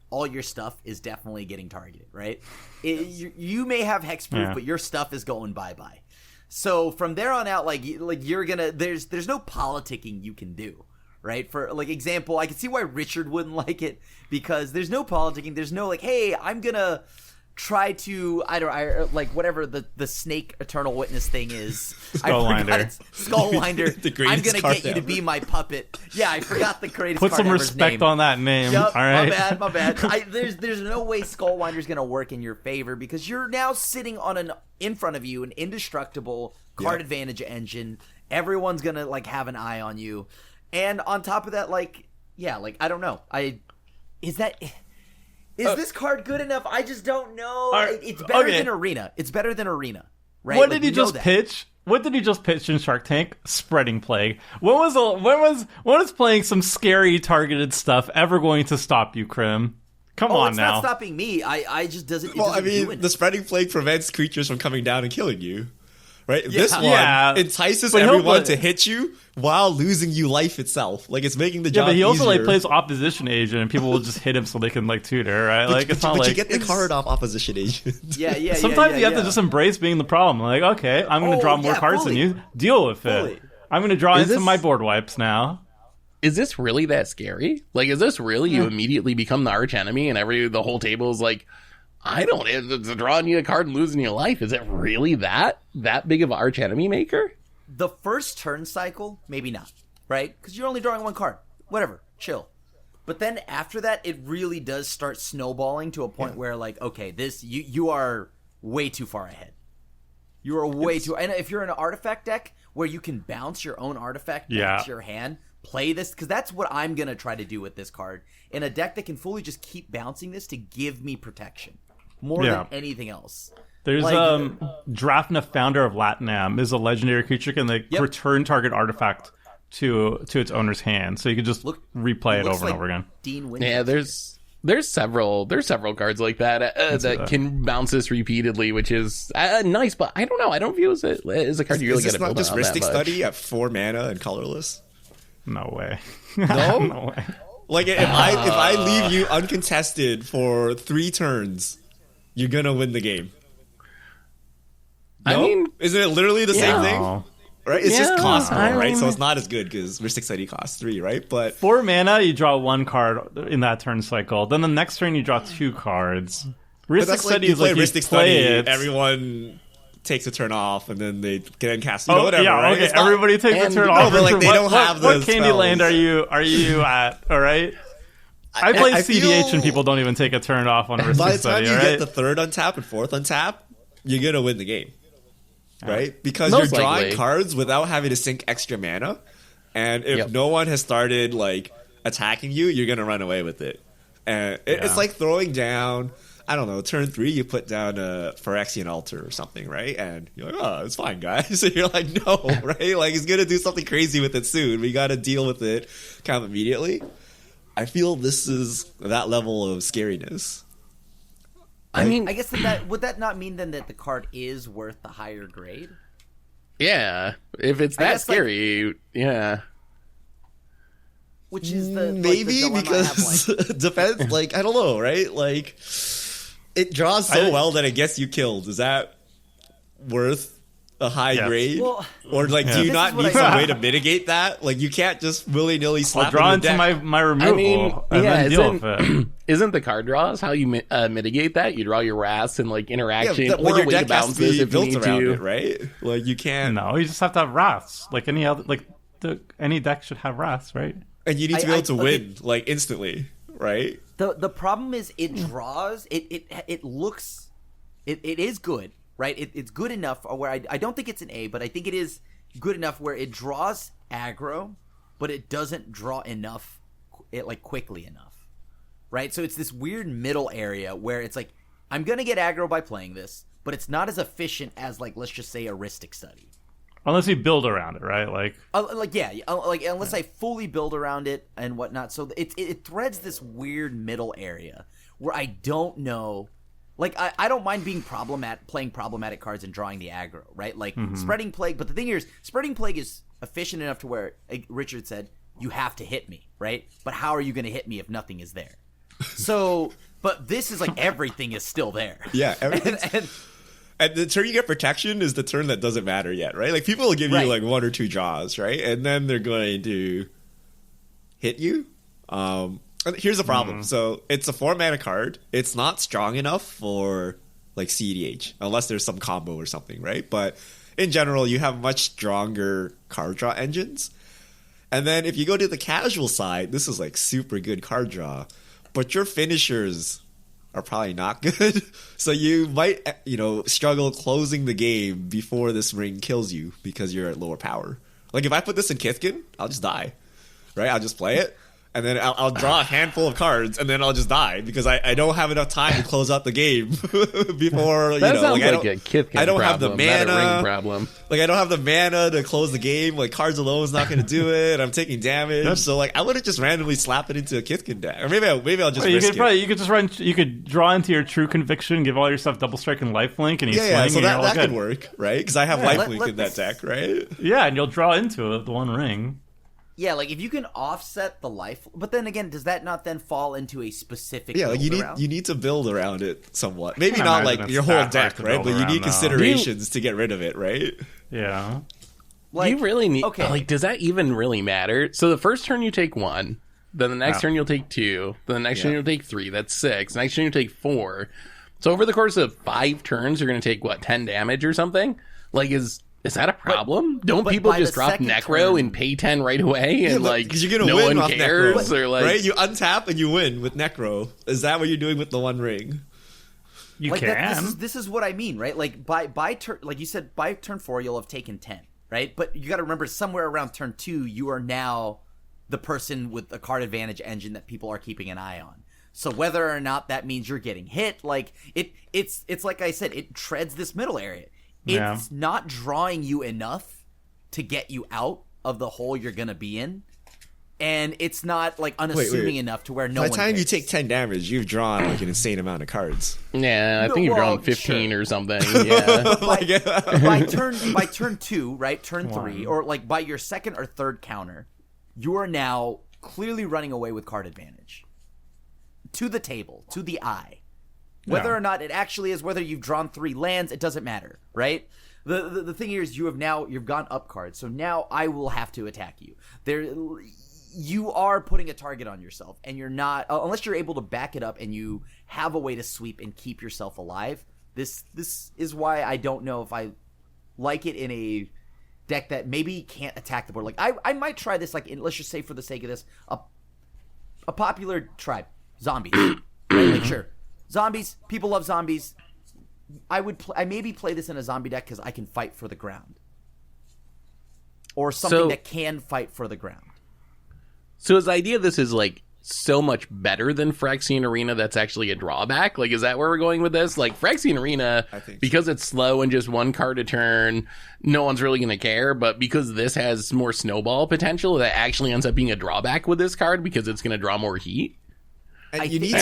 Speaker 3: all your stuff is definitely getting targeted, right? You may have hexproof, but your stuff is going bye-bye. So from there on out, like you're gonna there's no politicking you can do, right? For like example, I can see why Richard wouldn't like it because there's no politicking. There's no like, hey, I'm gonna try to like whatever the snake eternal witness thing is.
Speaker 2: Skullwinder.
Speaker 3: Skullwinder.
Speaker 1: The
Speaker 3: I'm
Speaker 1: greatest
Speaker 3: gonna
Speaker 1: card
Speaker 3: get you to
Speaker 1: ever.
Speaker 3: be my puppet. Yeah, I forgot the greatest
Speaker 2: Put
Speaker 3: card
Speaker 2: some
Speaker 3: ever's
Speaker 2: respect
Speaker 3: name.
Speaker 2: on that name.
Speaker 3: Yep,
Speaker 2: All right.
Speaker 3: my bad. There's no way Skullwinder's gonna work in your favor because you're now sitting on in front of you an indestructible card advantage engine. Everyone's gonna like have an eye on you, and on top of that, like I don't know. Is this card good enough? I just don't know. It's better than Arena. It's better than Arena, right?
Speaker 2: What
Speaker 3: Like,
Speaker 2: did he
Speaker 3: we know
Speaker 2: just
Speaker 3: that.
Speaker 2: pitch? What did he just pitch in Shark Tank? Spreading plague. When was playing some scary targeted stuff ever going to stop you, Krim? Come on
Speaker 3: it's
Speaker 2: now.
Speaker 3: not stopping me. I just doesn't.
Speaker 1: Well, I
Speaker 3: do
Speaker 1: mean,
Speaker 3: anything.
Speaker 1: the spreading plague prevents creatures from coming down and killing you. Right?
Speaker 3: Yeah.
Speaker 1: This one
Speaker 2: Yeah.
Speaker 1: entices
Speaker 2: But he'll
Speaker 1: everyone
Speaker 2: play-
Speaker 1: to hit you while losing you life itself. Like, it's making the
Speaker 2: Yeah,
Speaker 1: job
Speaker 2: but he also like
Speaker 1: easier.
Speaker 2: plays opposition agent, and people will just hit him so they can like tutor, right? Like it's not
Speaker 1: but
Speaker 2: like
Speaker 1: you get the card off opposition agent.
Speaker 3: yeah.
Speaker 2: sometimes you have to just embrace being the problem. Like, okay, I'm going to
Speaker 3: Oh,
Speaker 2: draw more
Speaker 3: yeah,
Speaker 2: cards
Speaker 3: fully.
Speaker 2: than you. Deal with
Speaker 3: Fully.
Speaker 2: it. I'm going to draw
Speaker 4: Is
Speaker 2: into
Speaker 4: this-
Speaker 2: my board wipes now.
Speaker 4: Is this really that scary? Like, is this really you immediately become the arch enemy and the whole table is like, it's drawing you a card and losing your life. Is it really that big of an arch enemy maker?
Speaker 3: The first turn cycle, maybe not, right? Because you're only drawing one card. Whatever, chill. But then after that, it really does start snowballing to a point where, like, okay, this you are way too far ahead. You are way too. And if you're in an artifact deck where you can bounce your own artifact back to your hand, play this because that's what I'm gonna try to do with this card in a deck that can fully just keep bouncing this to give me protection more than anything else.
Speaker 2: There's
Speaker 3: Like-
Speaker 2: Drafna, founder of Latinam, is a legendary creature can like return target artifact to its owner's hand, so you can just replay it
Speaker 3: looks
Speaker 2: over
Speaker 3: like
Speaker 2: and over again.
Speaker 3: Dean Winters.
Speaker 4: Yeah, there's several cards like that that can bounce this repeatedly, which is nice. But I don't know. I don't view it as a card you really
Speaker 1: Is
Speaker 4: get
Speaker 1: this
Speaker 4: to
Speaker 1: not
Speaker 4: build
Speaker 1: just
Speaker 4: on that
Speaker 1: Ristic
Speaker 4: much.
Speaker 1: Study at 4 mana and colorless?
Speaker 2: No way.
Speaker 1: No?
Speaker 2: No way.
Speaker 1: Like, if I leave you uncontested for 3 turns, you're gonna win the game.
Speaker 4: I
Speaker 1: No?
Speaker 4: mean,
Speaker 1: isn't it literally the same thing?
Speaker 2: No.
Speaker 1: Right? It's just
Speaker 4: Yeah,
Speaker 1: cost more,
Speaker 4: I
Speaker 1: right? So
Speaker 4: mean-
Speaker 1: it's not as good because Ristic Study costs 3, right? But
Speaker 2: 4 mana, you draw 1 card in that turn cycle. Then the next turn, you draw 2 cards.
Speaker 1: but
Speaker 2: Ristic
Speaker 1: that's like
Speaker 2: Study
Speaker 1: you
Speaker 2: is
Speaker 1: play
Speaker 2: like you
Speaker 1: Ristic
Speaker 2: play
Speaker 1: Study,
Speaker 2: it.
Speaker 1: everyone takes a turn off, and then they can cast, whatever,
Speaker 2: yeah,
Speaker 1: right?
Speaker 2: okay.
Speaker 1: It's not-
Speaker 2: Everybody takes a
Speaker 4: and-
Speaker 2: turn
Speaker 4: no,
Speaker 2: off.
Speaker 1: but, like,
Speaker 2: Richard,
Speaker 1: they don't have
Speaker 2: what
Speaker 1: the
Speaker 2: Candyland
Speaker 1: spells.
Speaker 2: are you at? All right. I play
Speaker 1: I
Speaker 2: CDH
Speaker 1: feel-
Speaker 2: and people don't even take a turn off on a
Speaker 1: By
Speaker 2: Ristic
Speaker 1: the time
Speaker 2: Study,
Speaker 1: you
Speaker 2: all
Speaker 1: get
Speaker 2: right?
Speaker 1: the 3rd untap and 4th untap, you're gonna win the game, right? Because
Speaker 4: Most
Speaker 1: you're drawing
Speaker 4: likely.
Speaker 1: cards without having to sink extra mana, and if
Speaker 4: Yep.
Speaker 1: no one has started like attacking you, you're gonna run away with it. And it's
Speaker 2: Yeah.
Speaker 1: like throwing down. I don't know. Turn 3, you put down a Phyrexian Altar or something, right? And you're like, oh, it's fine, guys. So you're like, no, right? Like, he's gonna do something crazy with it soon. We got to deal with it kind of immediately. I feel this is that level of scariness.
Speaker 4: I mean,
Speaker 3: I guess that would that not mean then that the card is worth the higher grade?
Speaker 4: yeah. If it's
Speaker 3: I
Speaker 4: that
Speaker 3: guess, like-
Speaker 4: scary, yeah.
Speaker 3: Which is the
Speaker 1: Maybe
Speaker 3: like, the dilemma I have,
Speaker 1: because
Speaker 3: like,
Speaker 1: depends. Like, I don't know, right? Like, it draws so
Speaker 2: I-
Speaker 1: well that it gets you killed. Is that worth a high
Speaker 2: Yes.
Speaker 1: grade?
Speaker 3: Well,
Speaker 1: Or like, do
Speaker 3: This
Speaker 1: you
Speaker 3: is
Speaker 1: not
Speaker 3: what
Speaker 1: need
Speaker 3: I-
Speaker 1: some way to mitigate that? Like, you can't just willy nilly
Speaker 2: I'll
Speaker 1: slap
Speaker 2: draw
Speaker 1: in
Speaker 2: into
Speaker 1: the deck.
Speaker 2: my removal
Speaker 4: I mean,
Speaker 2: and
Speaker 4: yeah,
Speaker 2: then deal with it.
Speaker 4: Isn't the card draws how you mitigate that? You draw your wraths and like
Speaker 1: Yeah,
Speaker 4: interaction,
Speaker 1: but
Speaker 4: or
Speaker 1: your
Speaker 4: a way to
Speaker 1: deck has
Speaker 4: bounce
Speaker 1: to
Speaker 4: this
Speaker 1: be
Speaker 4: if you
Speaker 1: built
Speaker 4: need
Speaker 1: around
Speaker 4: to.
Speaker 1: it, right? Like, you can't,
Speaker 2: No, you just have to have wraths. Like any other, any deck should have wraths, right?
Speaker 1: and you need to be
Speaker 3: I-
Speaker 1: able to
Speaker 3: okay.
Speaker 1: win like instantly, right?
Speaker 3: the problem is it draws it looks it is good, right? It's good enough where I don't think it's an A, but I think it is good enough where it draws aggro, but it doesn't draw enough quickly enough, right? So it's this weird middle area where it's like I'm gonna get aggro by playing this, but it's not as efficient as like let's just say a Ristic Study.
Speaker 2: Unless you build around it, right? Like
Speaker 3: Unless I fully build around it and whatnot. So it threads this weird middle area where I don't know. Like I don't mind being playing problematic cards and drawing the aggro, right? Like Spreading Plague. But the thing here is, Spreading Plague is efficient enough to where, like Richard said, you have to hit me, right? But how are you going to hit me if nothing is there? So, but this is like everything is still there.
Speaker 1: Yeah, everything's.
Speaker 3: and
Speaker 1: And the turn you get protection is the turn that doesn't matter yet, right? Like, people will give
Speaker 3: Right.
Speaker 1: you like 1 or 2 draws, right? And then they're going to hit you. Here's the problem. So it's a 4-mana card. It's not strong enough for like CEDH, unless there's some combo or something, right? But in general, you have much stronger card draw engines. And then if you go to the casual side, this is like super good card draw, but your finishers are probably not good. So you might, struggle closing the game before this ring kills you because you're at lower power. Like if I put this in Kithkin, I'll just die, right? I'll just play it. And then I'll draw a handful of cards, and then I'll just die because I don't have enough time to close out the game before
Speaker 4: that sounds like
Speaker 1: a Kithkin
Speaker 4: I don't
Speaker 1: have the mana.
Speaker 4: Not a ring problem.
Speaker 1: Like I don't have the mana to close the game. Like cards alone is not going to do it. I'm taking damage, so like I wouldn't just randomly slap it into a Kithkin deck, or maybe I'll just.
Speaker 2: You could draw into your True Conviction, give all your stuff Double Strike and Lifelink, and
Speaker 1: so that could work, right? Because I have Lifelink in that deck, right?
Speaker 2: Yeah, and you'll draw into it the one ring.
Speaker 3: Yeah, like if you can offset the life, but then again, does that not then fall into a specific?
Speaker 1: Yeah, like you need to build around it somewhat. Maybe not like your whole deck, right? But you need considerations to get rid of it, right?
Speaker 2: Yeah.
Speaker 4: Do you really need? Okay. Like, does that even really matter? So the first turn you take 1, then the next turn you'll take 2, then the next turn you'll take 3. That's 6. Next turn you take 4. So over the course of 5 turns, you're going to take 10 damage or something? Like Is that a problem? Don't people just drop Necro and pay 10 right away and
Speaker 1: you're gonna
Speaker 4: no
Speaker 1: win
Speaker 4: one cares?
Speaker 1: Necro,
Speaker 4: or like,
Speaker 1: right? You untap and you win with Necro. Is that what you're doing with the one ring?
Speaker 2: You can.
Speaker 3: This is what I mean, right? Like by turn, like you said, by turn 4 you'll have taken 10, right? But you got to remember, somewhere around turn 2, you are now the person with a card advantage engine that people are keeping an eye on. So whether or not that means you're getting hit, like it's like I said, it treads this middle area. It's not drawing you enough to get you out of the hole you're going to be in. And it's not like unassuming enough to where no one
Speaker 1: By the time
Speaker 3: cares.
Speaker 1: you take 10 damage, you've drawn like an insane amount of cards.
Speaker 4: Yeah, I think you've drawn 15 or something. Yeah.
Speaker 3: by turn 2, right? Turn 3, or like by your second or third counter, you are now clearly running away with card advantage. To the table, to the eye. Whether or not it actually is, whether you've drawn 3 lands, it doesn't matter, right? The thing here is you've gone up cards, so now I will have to attack you. You are putting a target on yourself, and you're not, unless you're able to back it up and you have a way to sweep and keep yourself alive. This is why I don't know if I like it in a deck that maybe can't attack the board. Like I might try this, like let's just say for the sake of this, a popular tribe, zombies, right? Like sure. Zombies, people love zombies. I maybe play this in a zombie deck because I can fight for the ground, or something that can fight for the ground.
Speaker 4: So his idea of this is like so much better than Phyrexian Arena. That's actually a drawback. Like, is that where we're going with this? Like Phyrexian Arena, because it's slow and just 1 card a turn, no one's really going to care. But because this has more snowball potential, that actually ends up being a drawback with this card because it's going to draw more heat.
Speaker 1: And you need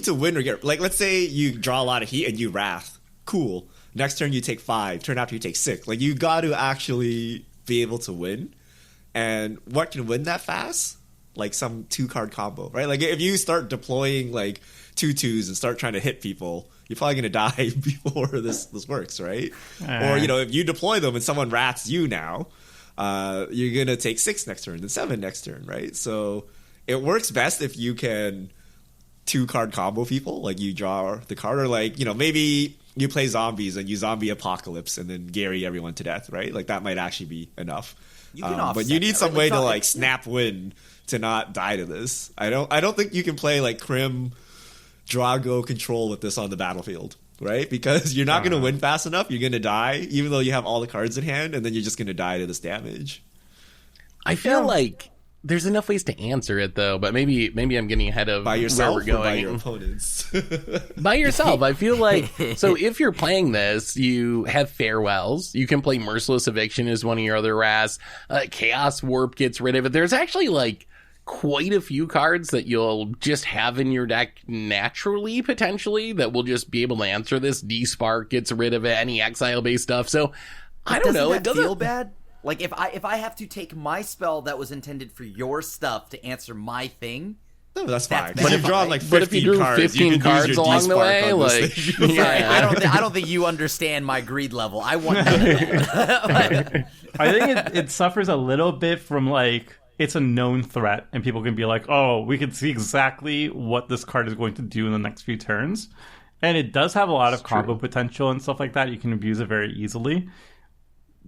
Speaker 1: to win or get, like, let's say you draw a lot of heat and you wrath. Cool. Next turn you take 5. Turn after you take 6. Like, you got to actually be able to win. And what can win that fast? Like some 2-card combo, right? Like if you start deploying like 2/2s and start trying to hit people, you're probably gonna die before this works, right? Or if you deploy them and someone wraths you now, you're gonna take 6 next turn and 7 next turn, right? So it works best if you can 2-card combo people, like you draw the card, or like maybe you play zombies and you zombie apocalypse and then Gary everyone to death, right? Like that might actually be enough.
Speaker 3: You can
Speaker 1: but you need some way to like snap win to not die to this. I don't think you can play like Crim Drago control with this on the battlefield, right? Because you're not going to win fast enough. You're going to die, even though you have all the cards in hand, and then you're just going to die to this damage.
Speaker 4: I feel like there's enough ways to answer it, though, but maybe I'm getting ahead of
Speaker 1: by yourself
Speaker 4: where we're going.
Speaker 1: Or by your opponents?
Speaker 4: By yourself. I feel like, so if you're playing this, you have Farewells. You can play Merciless Eviction as one of your other wraths. Chaos Warp gets rid of it. There's actually like quite a few cards that you'll just have in your deck naturally, potentially, that will just be able to answer this. D-Spark gets rid of it, any exile-based stuff. So, I don't know.
Speaker 3: It doesn't feel bad? Like, if I have to take my spell that was intended for your stuff to answer my thing...
Speaker 1: No, that's fine.
Speaker 3: But
Speaker 1: But if you've drawn like 15 cards,
Speaker 4: 15 cards along the way, like...
Speaker 3: Yeah. I don't think you understand my greed level. I want none of that.
Speaker 2: I think it suffers a little bit from, like... it's a known threat, and people can be like, oh, we can see exactly what this card is going to do in the next few turns. And it does have a lot of combo potential and stuff like that. You can abuse it very easily.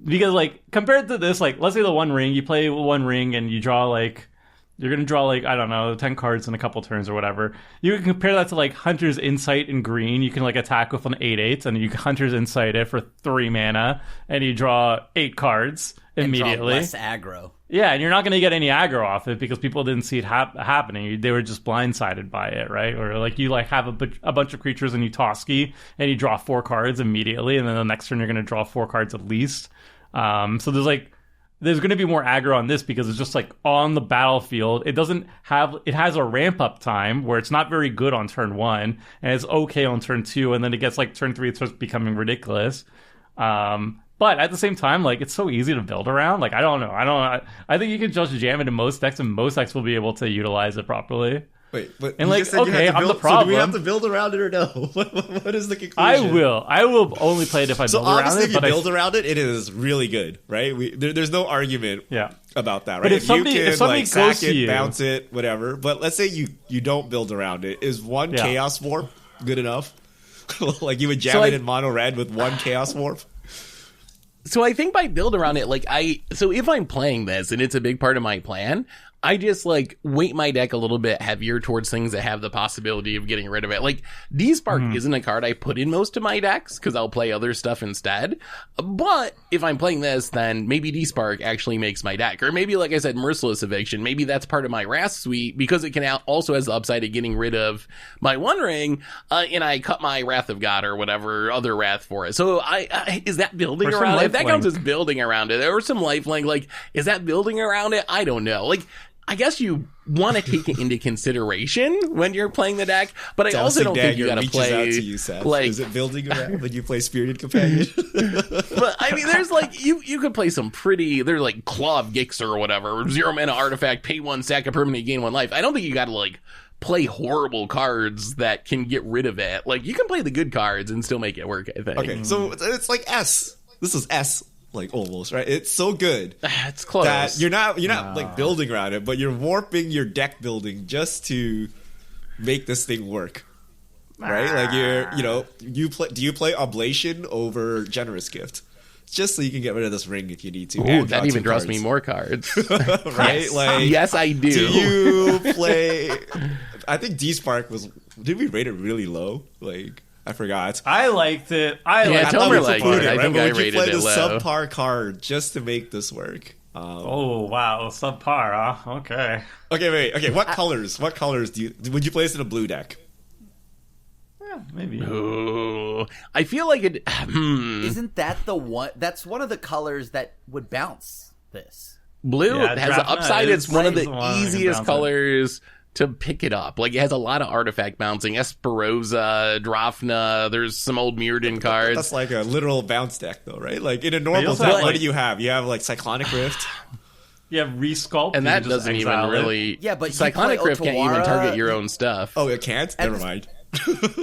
Speaker 2: Because, like, compared to this, like, let's say the One Ring, you play One Ring and you draw, like, you're going to draw, like, I don't know, 10 cards in a couple turns or whatever. You can compare that to, like, Hunter's Insight in green. You can, like, attack with an 8/8, and you Hunter's Insight it for 3 mana, and you draw 8 cards immediately.
Speaker 3: And draw less aggro.
Speaker 2: Yeah, and you're not going to get any aggro off it because people didn't see it happening. They were just blindsided by it, right? Or, like, you, like, have a bunch of creatures and you Toski, and you draw 4 cards immediately, and then the next turn you're going to draw 4 cards at least. So there's going to be more aggro on this because it's just like on the battlefield. It has a ramp up time where it's not very good on turn 1 and it's okay on turn 2, and then it gets like turn 3, it starts becoming ridiculous. But at the same time, like, it's so easy to build around. Like, I don't know. I think you can just jam it in most decks, and most decks will be able to utilize it properly.
Speaker 1: Wait, but
Speaker 2: and like, okay, I'm the problem.
Speaker 1: So do we have to build around it or no? What is the conclusion?
Speaker 2: I will only play it if I build around it.
Speaker 1: So obviously, if you build around it, it is really good, right? There's no argument about that, right?
Speaker 2: But if somebody
Speaker 1: you can
Speaker 2: goes
Speaker 1: sack
Speaker 2: to
Speaker 1: it,
Speaker 2: you,
Speaker 1: bounce it, whatever. But let's say you don't build around it. Is one Chaos Warp good enough? Like, you would jam it in mono red with one Chaos Warp?
Speaker 4: So I think by build around it, like, so if I'm playing this and it's a big part of my plan, I just, like, weight my deck a little bit heavier towards things that have the possibility of getting rid of it. Like, D-Spark isn't a card I put in most of my decks because I'll play other stuff instead. But if I'm playing this, then maybe D-Spark actually makes my deck. Or maybe, like I said, Merciless Eviction. Maybe that's part of my Wrath suite because it can also has the upside of getting rid of my One Ring, and I cut my Wrath of God or whatever other Wrath for it. So is that building around it? If that counts as building around it, or some lifelink, like, is that building around it? I don't know. Like, I guess you want to take it into consideration when you're playing the deck, but I also don't think you got to play.
Speaker 1: Out to you, Seth. Like, is it building around when you play Spirited Companion?
Speaker 4: But I mean, there's like you could play some pretty. There's like Claw of Gixxer or whatever, 0 mana artifact, pay 1, sack a permanent, gain 1 life. I don't think you got to like play horrible cards that can get rid of it. Like, you can play the good cards and still make it work, I think.
Speaker 1: Okay, so it's like S. This is S. Like, almost, right? It's so good.
Speaker 4: It's close.
Speaker 1: That you're not like building around it, but you're warping your deck building just to make this thing work. Right? Like, do you play Oblation over Generous Gift? Just so you can get rid of this ring if you need to.
Speaker 4: Ooh, that even draws me more cards.
Speaker 1: Right?
Speaker 4: Yes.
Speaker 1: Like,
Speaker 4: yes, I do.
Speaker 1: Do you play I think D-Spark did we rate it really low? Like, I forgot.
Speaker 2: I liked it.
Speaker 4: Tomer liked it. I think I rated it low.
Speaker 1: Would you play the subpar card just to make this work?
Speaker 2: Oh wow, subpar, huh? Okay.
Speaker 1: Okay. What colors? What colors would you play this in a blue deck?
Speaker 2: Yeah, maybe.
Speaker 4: Ooh, I feel like it.
Speaker 3: Isn't that the one? That's one of the colors that would bounce this.
Speaker 4: Blue has the upside. It's one of the easiest colors to pick it up. Like, it has a lot of artifact bouncing. Esperosa, Drafna, there's some old Mirrodin cards.
Speaker 1: That's like a literal bounce deck, though, right? Like, in a normal deck, what do you have? You have, like, Cyclonic Rift.
Speaker 2: You have Resculpt.
Speaker 4: And that doesn't even really...
Speaker 3: Yeah, but
Speaker 4: Cyclonic Rift can't even target your own stuff.
Speaker 1: Oh, it can't? Never mind.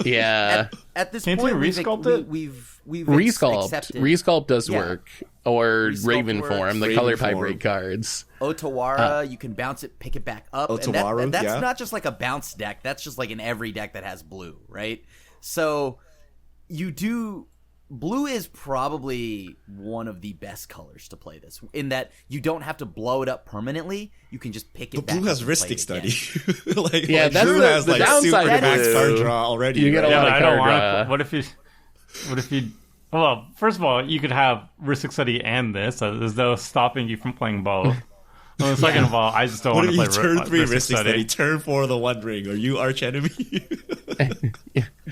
Speaker 4: Yeah.
Speaker 3: At this
Speaker 2: Can't
Speaker 3: point,
Speaker 2: you resculpt it?
Speaker 3: We've
Speaker 4: Resculpt. Resculpt does work. Or
Speaker 3: Resculpt
Speaker 4: Raven
Speaker 3: works.
Speaker 4: Form, the
Speaker 1: Raven
Speaker 4: color
Speaker 1: Form.
Speaker 4: vibrate cards.
Speaker 3: Otawara, you can bounce it, pick it back up.
Speaker 1: Otawaru,
Speaker 3: and that's
Speaker 1: yeah.
Speaker 3: not just like a bounce deck. That's just like in every deck that has blue, right? So blue is probably one of the best colors to play this, in that you don't have to blow it up permanently. You can just pick it
Speaker 1: But
Speaker 3: back
Speaker 1: blue
Speaker 3: up
Speaker 1: has
Speaker 3: and
Speaker 1: Ristic
Speaker 3: play it
Speaker 1: Study.
Speaker 3: again.
Speaker 1: Like,
Speaker 4: that's
Speaker 1: blue has,
Speaker 4: the
Speaker 1: like,
Speaker 4: downside
Speaker 1: super
Speaker 4: of
Speaker 1: max
Speaker 4: blue.
Speaker 1: card draw already.
Speaker 4: You get a
Speaker 1: right?
Speaker 4: lot of
Speaker 2: I don't
Speaker 4: card
Speaker 2: want
Speaker 4: draw.
Speaker 2: to. What if you? Well, first of all, you could have Ristic Study and this. So there's no stopping you from playing both. Well, second of all, I just don't
Speaker 1: What
Speaker 2: want
Speaker 1: if
Speaker 2: to
Speaker 1: you
Speaker 2: play
Speaker 1: turn 3
Speaker 2: Ristic
Speaker 1: Ristic
Speaker 2: Study.
Speaker 1: Study, turn 4 the One Ring? Are you arch enemy?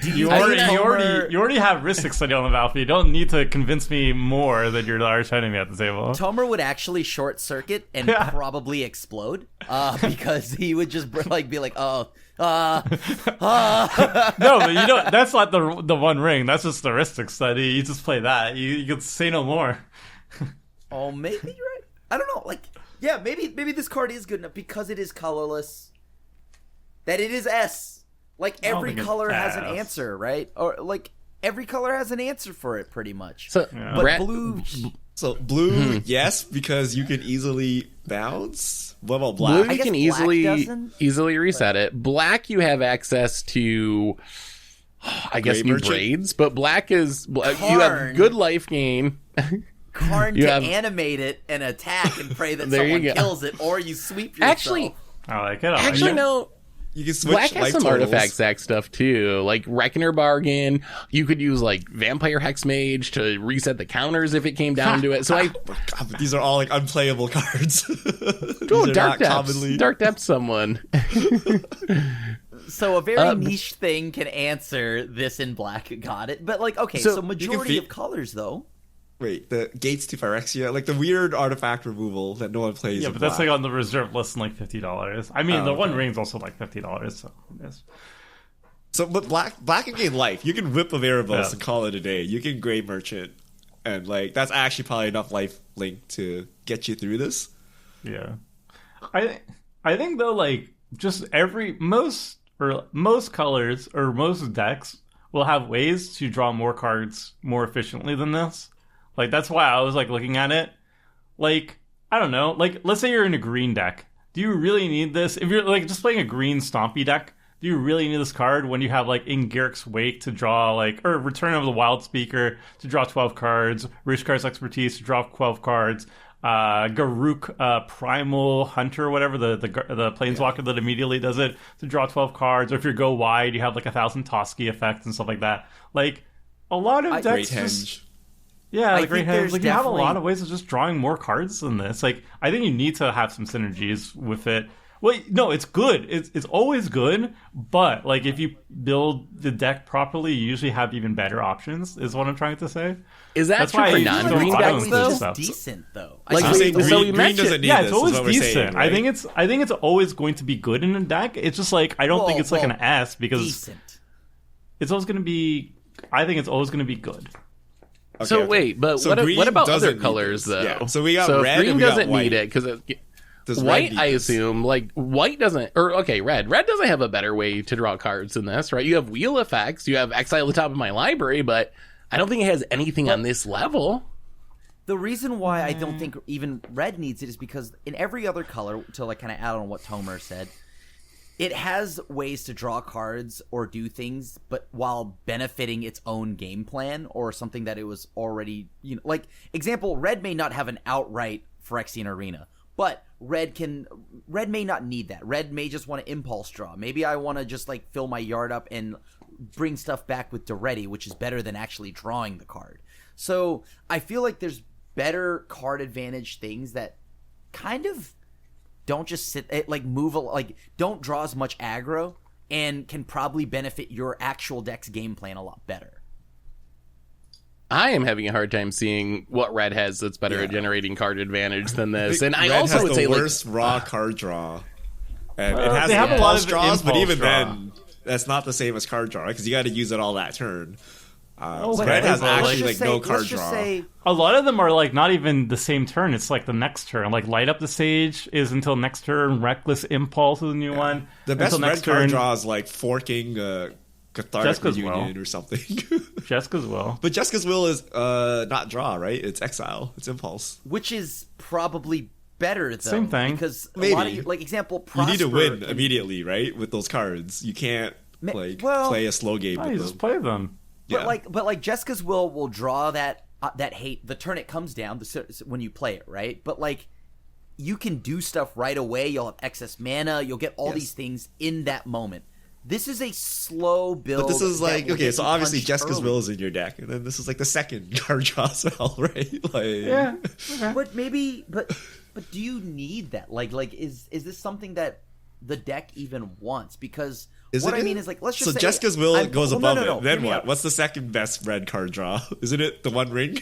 Speaker 2: You already have Ristic Study on the battlefield. You don't need to convince me more that you're the arch enemy at the table.
Speaker 3: Tomer would actually short circuit and probably explode because he would just like be like,
Speaker 2: No, but you don't. That's not the One Ring. That's just the Ristic Study. You just play that. You could say no more.
Speaker 3: oh, maybe you're right. I don't know. Like, yeah, maybe this card is good enough because it is colorless. That it is S. Like, every
Speaker 2: think it's
Speaker 3: color has an
Speaker 2: S.
Speaker 3: answer, right? Or like every color has an answer for it, pretty much.
Speaker 4: So,
Speaker 3: but blue.
Speaker 1: So blue, yes, because you can easily bounce. What about
Speaker 4: Blue,
Speaker 1: black?
Speaker 3: I
Speaker 4: you
Speaker 3: guess
Speaker 4: can
Speaker 3: black
Speaker 4: easily reset it. Black, you have access to, I guess,
Speaker 1: Gray
Speaker 4: new
Speaker 1: merchant?
Speaker 4: braids. But black is you have
Speaker 3: Karn.
Speaker 4: good life gain.
Speaker 3: Karn
Speaker 4: You
Speaker 3: to
Speaker 4: have-
Speaker 3: animate it and attack and pray that
Speaker 4: There you
Speaker 3: someone
Speaker 4: go.
Speaker 3: kills it, or you sweep yourself.
Speaker 4: Actually,
Speaker 2: I like it. I like
Speaker 4: actually,
Speaker 2: it.
Speaker 4: no.
Speaker 1: You can switch
Speaker 4: Black has
Speaker 1: life
Speaker 4: some
Speaker 1: totals.
Speaker 4: artifact sack stuff too, like Reckoner Bargain. You could use like Vampire Hex Mage to reset the counters if it came down to it. So I,
Speaker 1: Oh, God, but these are all like unplayable cards. These
Speaker 4: oh,
Speaker 1: are
Speaker 4: Dark
Speaker 1: not
Speaker 4: Depths,
Speaker 1: commonly.
Speaker 4: Dark Depths, someone.
Speaker 3: So a very niche thing can answer this in black. Got it. But like, okay,
Speaker 4: So
Speaker 3: so
Speaker 4: you
Speaker 3: majority
Speaker 1: can
Speaker 3: of colors though.
Speaker 1: Wait, the gates to Phyrexia, like the weird artifact removal that no one plays.
Speaker 2: Yeah,
Speaker 1: in
Speaker 2: but that's
Speaker 1: black.
Speaker 2: like on the reserve list and like $50. I mean,
Speaker 1: Oh,
Speaker 2: the One
Speaker 1: okay.
Speaker 2: Ring's also like $50. So yes.
Speaker 1: So, but black can gain life. You can whip a Erebos
Speaker 2: Yeah.
Speaker 1: and call it a day. You can Gray Merchant, and like that's actually probably enough life link to get you through this.
Speaker 2: Yeah, I think though, like just most colors or most decks will have ways to draw more cards more efficiently than this. Like that's why I was like looking at it. Like I don't know. Like let's say you're in a green deck. Do you really need this? If you're like just playing a green Stompy deck, do you really need this card when you have like in Garrick's Wake to draw or Return of the Wild Speaker to draw 12 cards, Rishkar's Expertise to draw 12 cards, Garruk Primal Hunter, whatever the Planeswalker that immediately does it to draw 12 cards, or if you go wide, you have like 1,000 Toski effects and stuff like that. Like a lot of
Speaker 1: Great
Speaker 2: decks just.
Speaker 1: Henge.
Speaker 2: Yeah,
Speaker 3: I
Speaker 2: the Great
Speaker 3: think
Speaker 2: Hands.
Speaker 3: there's
Speaker 2: Like you have a lot
Speaker 3: definitely-
Speaker 2: of ways of just drawing more cards than this. Like I think you need to have some synergies with it. Well, no, it's good. It's always good, but like if you build the deck properly, you usually have even better options. Is what I'm trying to say.
Speaker 4: Is that
Speaker 2: That's
Speaker 4: true
Speaker 2: why
Speaker 4: for
Speaker 2: I use
Speaker 4: non-green
Speaker 2: the
Speaker 4: decks
Speaker 2: auto
Speaker 4: though?
Speaker 2: include stuff.
Speaker 3: Decent though.
Speaker 4: Like,
Speaker 3: I
Speaker 1: I'm
Speaker 3: see-
Speaker 1: saying
Speaker 4: so
Speaker 1: green,
Speaker 4: we
Speaker 1: green
Speaker 4: mentioned-
Speaker 1: doesn't need
Speaker 2: Yeah,
Speaker 1: this.
Speaker 2: it's
Speaker 1: is
Speaker 2: always
Speaker 1: what we're
Speaker 2: decent.
Speaker 1: saying,
Speaker 2: I
Speaker 1: right?
Speaker 2: think it's always going to be good in a deck. It's just like I don't think it's like an S because
Speaker 3: decent.
Speaker 2: it's always going to be. I think it's always going to be good.
Speaker 1: Okay,
Speaker 4: So
Speaker 1: okay.
Speaker 4: wait, but
Speaker 1: So
Speaker 4: what
Speaker 1: green
Speaker 4: about
Speaker 1: doesn't
Speaker 4: other
Speaker 1: need
Speaker 4: colors
Speaker 1: this.
Speaker 4: though?
Speaker 1: Yeah, so we got
Speaker 4: so
Speaker 1: red
Speaker 4: green
Speaker 1: and we got
Speaker 4: doesn't
Speaker 1: white.
Speaker 4: need it because
Speaker 1: Does red
Speaker 4: white,
Speaker 1: need
Speaker 4: I
Speaker 1: this?
Speaker 4: assume, like white doesn't, or okay, red doesn't have a better way to draw cards than this, right? You have wheel effects, you have exile the top of my library, but I don't think it has anything on this level.
Speaker 3: The reason why I don't think even red needs it is because in every other color, to like kind of add on what Tomer said, it has ways to draw cards or do things, but while benefiting its own game plan or something that it was already, like example, red may not have an outright Phyrexian Arena, but red may not need that. Red may just want to impulse draw. Maybe I want to just like fill my yard up and bring stuff back with Duretti, which is better than actually drawing the card. So I feel like there's better card advantage things that kind of don't just sit like move like don't draw as much aggro and can probably benefit your actual deck's game plan a lot better.
Speaker 4: I am having a hard time seeing what red has that's better at generating card advantage than this. And I
Speaker 1: Red
Speaker 4: also
Speaker 1: has
Speaker 4: would
Speaker 1: the
Speaker 4: say
Speaker 1: worst raw card draw. And it has
Speaker 2: they have a lot
Speaker 1: impulse
Speaker 2: of
Speaker 1: draws, but
Speaker 2: impulse
Speaker 1: even
Speaker 2: draw.
Speaker 1: then, that's not the same as card draw because you got to use it all that turn.
Speaker 2: Okay,
Speaker 1: red has
Speaker 2: but
Speaker 1: actually
Speaker 2: let's
Speaker 1: like no card draw.
Speaker 2: A lot of them are like not even the same turn. It's like the next turn. Like light up the stage is until next turn. Reckless Impulse is a new one.
Speaker 1: The best
Speaker 2: Until
Speaker 1: red
Speaker 2: next
Speaker 1: card
Speaker 2: turn.
Speaker 1: draw is like forking Cathartic
Speaker 2: Jessica's
Speaker 1: Reunion
Speaker 2: Will.
Speaker 1: or something.
Speaker 2: Jessica's Will.
Speaker 1: But Jessica's Will is not draw, right? It's exile. It's impulse.
Speaker 3: Which is probably better though.
Speaker 2: Same thing.
Speaker 3: Because a
Speaker 1: Maybe.
Speaker 3: lot of like example
Speaker 1: You
Speaker 3: Prosper
Speaker 1: need to win
Speaker 3: can-
Speaker 1: immediately, right? With those cards, you can't
Speaker 3: well-
Speaker 1: play a slow game
Speaker 2: Oh, you
Speaker 1: with
Speaker 2: just
Speaker 1: them.
Speaker 2: play them.
Speaker 3: But like Jessica's will draw that hate the turn it comes down when you play it, right? But like you can do stuff right away. You'll have excess mana. You'll get all
Speaker 1: Yes.
Speaker 3: these things in that moment. This is a slow build.
Speaker 1: But this is
Speaker 3: that
Speaker 1: like
Speaker 3: will
Speaker 1: okay,
Speaker 3: get
Speaker 1: so
Speaker 3: you
Speaker 1: obviously
Speaker 3: punched
Speaker 1: Jessica's
Speaker 3: early.
Speaker 1: Will is in your deck, and then this is like the second card draw spell, right? Like
Speaker 2: Yeah. Okay.
Speaker 3: But maybe, but do you need that? Like is this something that the deck even wants? Because
Speaker 1: Is
Speaker 3: what
Speaker 1: it?
Speaker 3: I mean is like let's just
Speaker 1: so
Speaker 3: say
Speaker 1: Jessica's Will
Speaker 3: I'm-
Speaker 1: goes
Speaker 3: well,
Speaker 1: above
Speaker 3: no,
Speaker 1: it. Then
Speaker 3: hear me
Speaker 1: what?
Speaker 3: out.
Speaker 1: What's the second best red card draw? Isn't it the One Ring?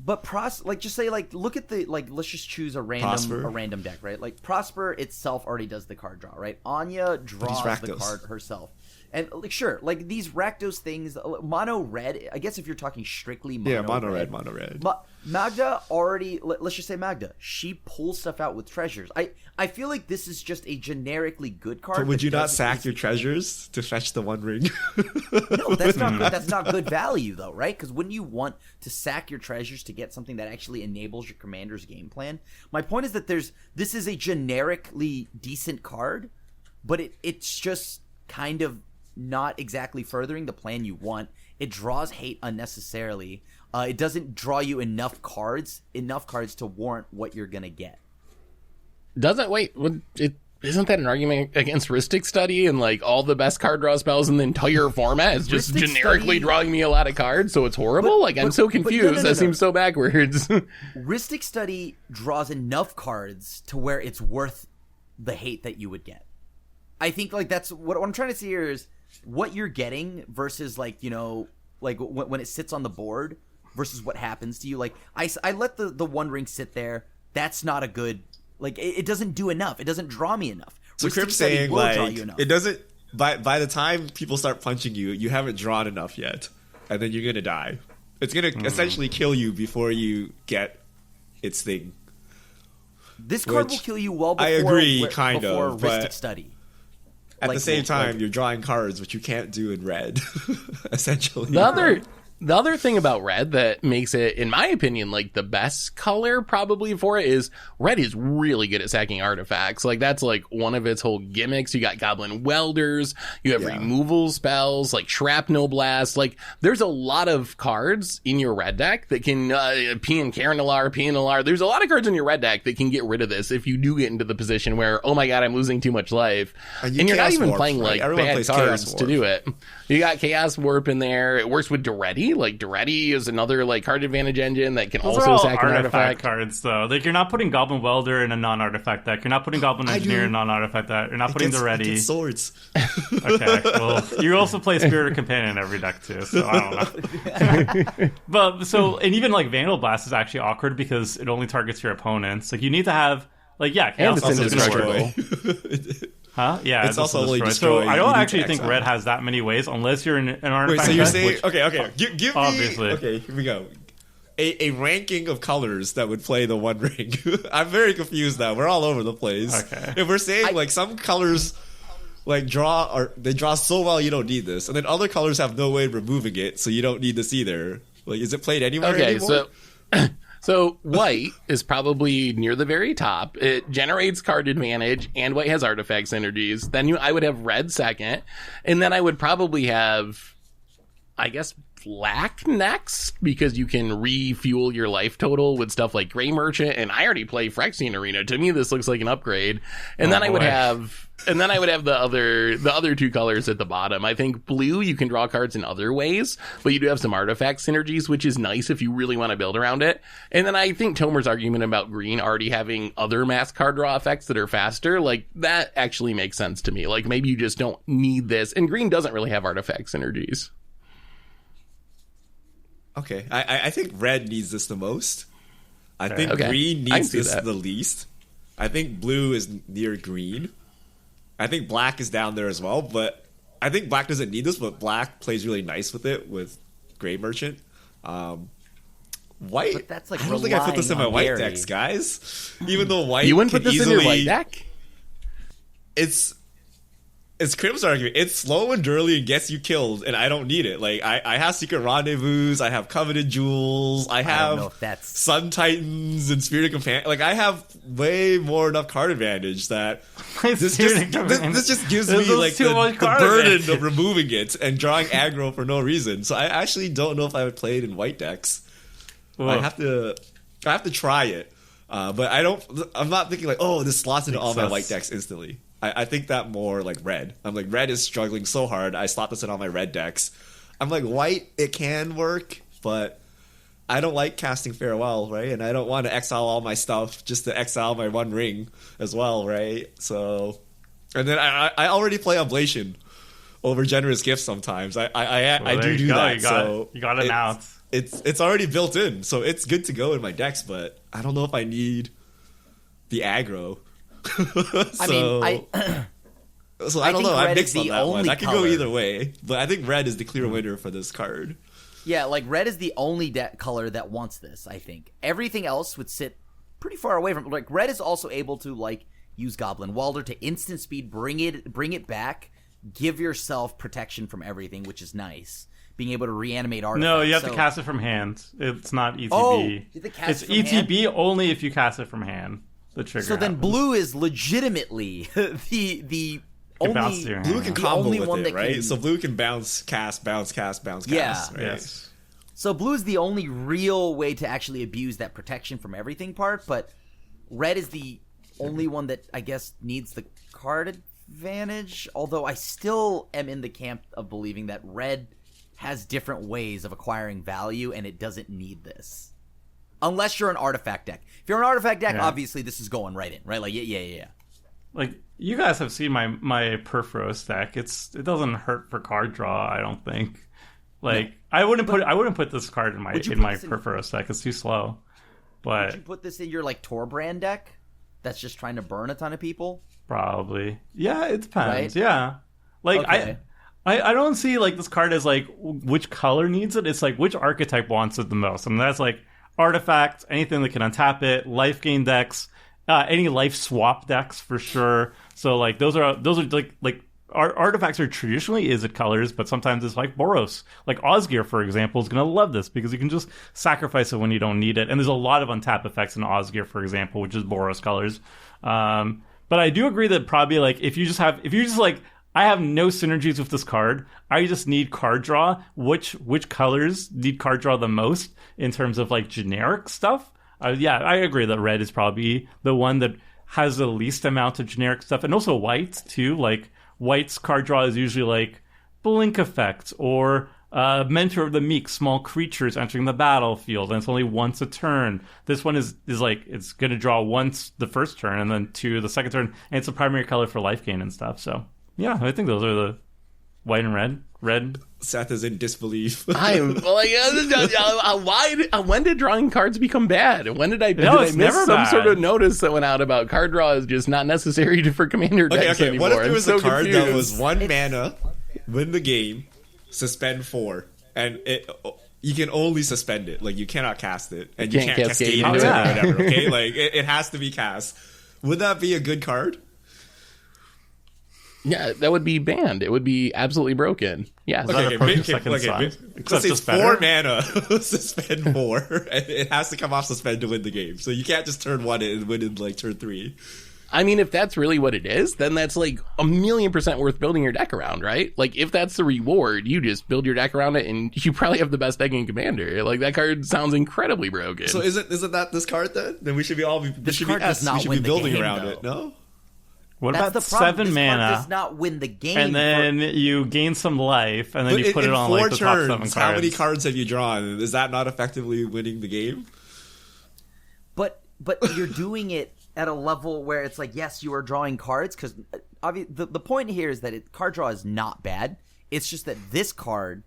Speaker 3: But like just say like look at the like let's just choose a
Speaker 1: Prosper.
Speaker 3: random deck, right? Like Prosper itself already does the card draw, right? Anya draws the
Speaker 1: Rakdos.
Speaker 3: card herself. And like sure, like these Rakdos things mono red, I guess if you're talking strictly mono
Speaker 1: Yeah, mono red.
Speaker 3: Magda already, let's just say Magda, she pulls stuff out with treasures. I feel like this is just a generically good card.
Speaker 1: But would you not sack your treasures to fetch the One Ring?
Speaker 3: No, that's not good. That's not good value, though, right? Because wouldn't you want to sack your treasures to get something that actually enables your commander's game plan? My point is that this is a generically decent card, but it's just kind of not exactly furthering the plan you want. It draws hate unnecessarily. It doesn't draw you enough cards to warrant what you're gonna get.
Speaker 4: Isn't that an argument against Rhystic Study and like all the best card draw spells in the entire format is just generically drawing me a lot of cards, so it's horrible? I'm so confused. No. That seems so backwards.
Speaker 3: Rhystic Study draws enough cards to where it's worth the hate that you would get. I think like that's what I'm trying to see here is what you're getting versus like, you know, like when it sits on the board versus what happens to you. Like I let the One Ring sit there. That's not a good. Like it doesn't do enough. It doesn't draw me enough.
Speaker 1: So Crip's saying like it doesn't. By the time people start punching you, you haven't drawn enough yet, and then you're gonna die. It's gonna essentially kill you before you get its thing.
Speaker 3: This card will kill you well before.
Speaker 1: I agree,
Speaker 3: before
Speaker 1: but
Speaker 3: Rhystic Study.
Speaker 1: At the same time, you're drawing cards, which you can't do in red. Essentially,
Speaker 4: The other thing about red that makes it, in my opinion, like the best color probably for it is red is really good at sacking artifacts. Like that's like one of its whole gimmicks. You got Goblin Welders, you have removal spells like Shrapnel Blast. Like there's a lot of cards in your red deck that can, Pianalar. There's a lot of cards in your red deck that can get rid of this if you do get into the position where, oh my god, I'm losing too much life. And you're not even playing like bad cards to do it. You got Chaos Warp in there. It works with Duretti. Like Duretti is another like card advantage engine that can also sack an artifact
Speaker 2: cards though. Like you're not putting Goblin Welder in a non-artifact deck. You're not putting Goblin Engineer in a non-artifact deck. You're not putting Duretti.
Speaker 1: Swords.
Speaker 2: Okay, well you also play Spirit of Companion in every deck too, so I don't know. But so and even like Vandal Blast is actually awkward because it only targets your opponents. Like you need to have like Chaos
Speaker 4: Blast is gonna work.
Speaker 2: Huh? Yeah,
Speaker 1: it's also only destroy.
Speaker 2: So I don't actually think red has that many ways unless you're in an artifact.
Speaker 1: Wait, so you're saying
Speaker 2: which,
Speaker 1: okay? Give
Speaker 2: obviously.
Speaker 1: me okay. Here we go. A ranking of colors that would play the One Ring. I'm very confused now. We're all over the place.
Speaker 2: Okay.
Speaker 1: If we're saying like some colors like they draw so well you don't need this, and then other colors have no way of removing it, so you don't need this either. Like, is it played anywhere anymore?
Speaker 4: So white is probably near the very top. It generates card advantage, and white has artifact synergies. Then I would have red second, and then I would probably have, I guess, black next, because you can refuel your life total with stuff like Gray Merchant, and I already play Phyrexian Arena. To me, this looks like an upgrade. And then I would have the other two colors at the bottom. I think blue, you can draw cards in other ways, but you do have some artifact synergies, which is nice if you really want to build around it. And then I think Tomer's argument about green already having other mass card draw effects that are faster, like that actually makes sense to me. Like maybe you just don't need this, and green doesn't really have artifact synergies.
Speaker 1: Okay, I think red needs this the most. I think green needs this the least. I think blue is near green. I think black is down there as well, but I think black doesn't need this, but black plays really nice with it with Gray Merchant. White,
Speaker 3: but that's like
Speaker 1: I don't think I put this in my white decks, guys. Even though white,
Speaker 4: you wouldn't put this in your white deck.
Speaker 1: It's Crim's argument. It's slow and dirty and gets you killed, and I don't need it. Like I have Secret Rendezvous, I have Coveted Jewels, I have Sun Titans and Spirit of Companion. Like I have way more enough card advantage that this just gives me like the burden of removing it and drawing aggro for no reason. So I actually don't know if I would play it in white decks. I have to try it, but I'm not thinking like, oh, this slots into all my white decks instantly. I think that more like red. I'm like, red is struggling so hard. I slot this in all my red decks. I'm like, white, it can work, but I don't like casting Farewell, right? And I don't want to exile all my stuff just to exile my One Ring as well, right? So, and then I already play Oblation over Generous Gifts sometimes. I do that.
Speaker 2: You got it now.
Speaker 1: It's already built in, so it's good to go in my decks, but I don't know if I need the aggro. I don't know. I'm mixed on that one. I could go either way, but I think red is the clear winner for this card.
Speaker 3: Yeah, like red is the only color that wants this, I think. Everything else would sit pretty far away from it. Like red is also able to like use Goblin Welder to instant speed, bring it back, give yourself protection from everything, which is nice. Being able to reanimate artifacts.
Speaker 2: No, you have to cast it from hand. It's not ETB.
Speaker 3: Oh, you have to cast
Speaker 2: it's
Speaker 3: it from
Speaker 2: ETB
Speaker 3: hand?
Speaker 2: only if you cast it from hand. The trigger.
Speaker 3: So then
Speaker 2: happens.
Speaker 3: blue is legitimately the
Speaker 2: It bounces
Speaker 3: only
Speaker 2: to your
Speaker 1: Blue
Speaker 2: hand.
Speaker 1: can
Speaker 3: The
Speaker 1: combo
Speaker 3: only
Speaker 1: with
Speaker 3: one
Speaker 1: it,
Speaker 3: that
Speaker 1: right?
Speaker 3: can-
Speaker 1: So blue can bounce, cast, bounce, cast, bounce,
Speaker 3: Yeah.
Speaker 1: cast. Right?
Speaker 2: Yes.
Speaker 3: So blue is the only real way to actually abuse that protection from everything part, but red is the only one that I guess needs the card advantage. Although I still am in the camp of believing that red has different ways of acquiring value and it doesn't need this. Unless you're an artifact deck. If you're an artifact deck,
Speaker 2: Yeah.
Speaker 3: obviously this is going right in, right? Like yeah.
Speaker 2: Like you guys have seen my Perforos deck. It doesn't hurt for card draw. I don't think. Like I wouldn't put this card in my
Speaker 3: Would you put this in-
Speaker 2: Perforos deck. It's too slow.
Speaker 3: Would
Speaker 2: But
Speaker 3: you put this in your like Torbrand deck that's just trying to burn a ton of people?
Speaker 2: probably, yeah, it depends.
Speaker 3: Right?
Speaker 2: Yeah, like
Speaker 3: Okay.
Speaker 2: I don't see like this card as like which color needs it. It's like which archetype wants it the most, and that's like artifacts, anything that can untap it, life gain decks, any life swap decks for sure. So like those are like artifacts are traditionally Izzet colors, but sometimes it's like Boros. Like Osgir, for example, is going to love this because you can just sacrifice it when you don't need it. And there's a lot of untap effects in Osgir, for example, which is Boros colors. But I do agree that probably like if you just like I have no synergies with this card. I just need card draw. Which colors need card draw the most in terms of like generic stuff? Yeah, I agree that red is probably the one that has the least amount of generic stuff, and also white too. Like white's card draw is usually like blink effect or Mentor of the Meek, small creatures entering the battlefield, and it's only once a turn. This one is like it's going to draw once the first turn and then two the second turn, and it's a primary color for life gain and stuff. So yeah, I think those are the white and red. Red.
Speaker 1: Seth is in disbelief.
Speaker 4: I'm like, when did drawing cards become bad? When did I,
Speaker 2: No,
Speaker 4: did
Speaker 2: it's
Speaker 4: I miss
Speaker 2: never
Speaker 4: some
Speaker 2: bad.
Speaker 4: sort of notice that went out about card draw is just not necessary for commander decks
Speaker 1: Okay.
Speaker 4: anymore?
Speaker 1: What if there
Speaker 4: I'm
Speaker 1: was
Speaker 4: so
Speaker 1: a card that
Speaker 4: confused.
Speaker 1: was one mana, win the game, suspend 4, and you can only suspend it. Like you cannot cast it, and you
Speaker 4: Can't
Speaker 1: can't
Speaker 4: cascade
Speaker 1: cascade
Speaker 4: into
Speaker 1: into it
Speaker 2: it.
Speaker 1: or whatever. Okay, like it has to be cast. Would that be a good card?
Speaker 4: Yeah, that would be banned. It would be absolutely broken. Yes.
Speaker 2: that approaching second size?
Speaker 1: Let's
Speaker 2: Except
Speaker 1: say it's
Speaker 2: just
Speaker 1: 4
Speaker 2: better?
Speaker 1: mana, suspend 4, and it has to come off suspend to win the game. So you can't just turn 1 and win in like turn 3.
Speaker 4: I mean, if that's really what it is, then that's like 1,000,000% worth building your deck around, right? Like, if that's the reward, you just build your deck around it, and you probably have the best deck in Commander. Like, that card sounds incredibly broken.
Speaker 1: So isn't that this card then? Then we should be
Speaker 3: This
Speaker 1: should
Speaker 3: card
Speaker 1: be
Speaker 3: does
Speaker 1: S.
Speaker 3: not
Speaker 1: We should be
Speaker 3: win the
Speaker 1: building
Speaker 3: game,
Speaker 1: around
Speaker 3: though.
Speaker 1: it. No.
Speaker 2: What
Speaker 3: That's
Speaker 2: about
Speaker 3: the problem.
Speaker 2: 7
Speaker 3: This card
Speaker 2: mana?
Speaker 3: does not win the game.
Speaker 2: And then you gain some life, and then
Speaker 1: But
Speaker 2: you put
Speaker 1: in
Speaker 2: it on
Speaker 1: 4
Speaker 2: like the top 7
Speaker 1: turns,
Speaker 2: cards.
Speaker 1: how many cards have you drawn? Is that not effectively winning the game?
Speaker 3: But you're doing it at a level where it's like, yes, you are drawing cards, because the point here is that card draw is not bad. It's just that this card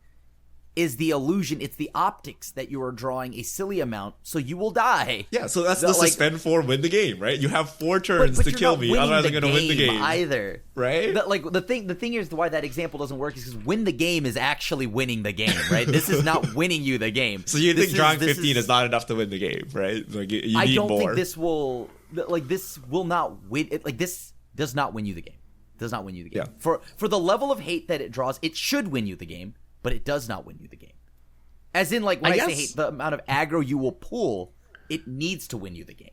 Speaker 3: is the illusion. It's the optics that you are drawing a silly amount, so you will die.
Speaker 1: Yeah, so that's
Speaker 3: The,
Speaker 1: the
Speaker 3: like-
Speaker 1: suspend 4, win the game, right? You have 4 turns
Speaker 3: But
Speaker 1: to
Speaker 3: you're
Speaker 1: kill
Speaker 3: not
Speaker 1: me,
Speaker 3: winning
Speaker 1: otherwise I'm going to win the game.
Speaker 3: either.
Speaker 1: Right?
Speaker 3: The thing is why that example doesn't work is because win the game is actually winning the game, right? This is not winning you the game.
Speaker 1: So you
Speaker 3: This
Speaker 1: think drawing
Speaker 3: this
Speaker 1: 15 is not enough to win the game, right? Like you
Speaker 3: I
Speaker 1: need
Speaker 3: don't
Speaker 1: more.
Speaker 3: think this will not win. This does not win you the game. Does not win you the game.
Speaker 1: Yeah.
Speaker 3: For the level of hate that it draws, it should win you the game, but it does not win you the game. As in, like when I say
Speaker 4: guess-
Speaker 3: hate, the amount of aggro you will pull, it needs to win you the game.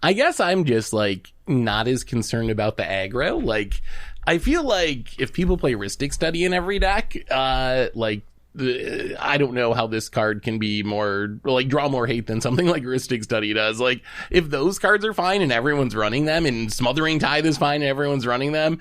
Speaker 4: I guess I'm just like not as concerned about the aggro. Like, I feel like if people play Rhystic Study in every deck, I don't know how this card can be more like draw more hate than something like Rhystic Study does. Like, if those cards are fine and everyone's running them, and Smothering Tithe is fine and everyone's running them,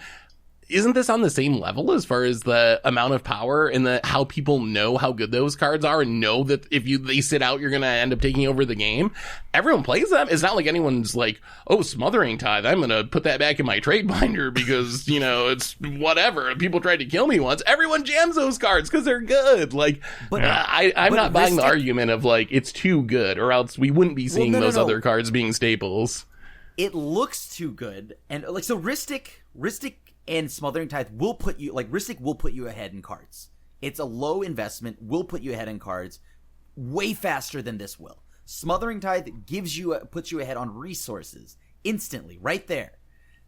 Speaker 4: isn't this on the same level as far as the amount of power and how people know how good those cards are and know that if they sit out, you're going to end up taking over the game? Everyone plays them. It's not like anyone's like, oh, Smothering Tithe, I'm going to put that back in my trade binder because, it's whatever. People tried to kill me once. Everyone jams those cards because they're good. Like,
Speaker 3: But-
Speaker 4: I'm
Speaker 3: but
Speaker 4: not buying the
Speaker 3: Rhystic-
Speaker 4: argument of like, it's too good, or else we wouldn't be seeing
Speaker 3: no,
Speaker 4: those
Speaker 3: no.
Speaker 4: other cards being staples.
Speaker 3: It looks too good, and Rhystic and Smothering Tithe will put you Rhystic will put you ahead in cards. It's a low investment, will put you ahead in cards way faster than this will. Smothering Tithe puts you ahead on resources instantly, right there.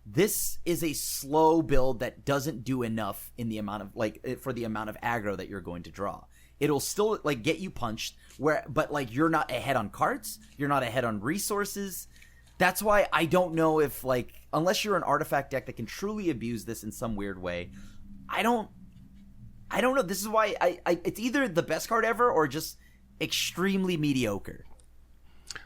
Speaker 3: This is a slow build that doesn't do enough in the amount of for the amount of aggro that you're going to draw. It'll still get you punched, but you're not ahead on cards, you're not ahead on resources. That's why I don't know if unless you're an artifact deck that can truly abuse this in some weird way, I don't know. This is why it's either the best card ever or just extremely mediocre.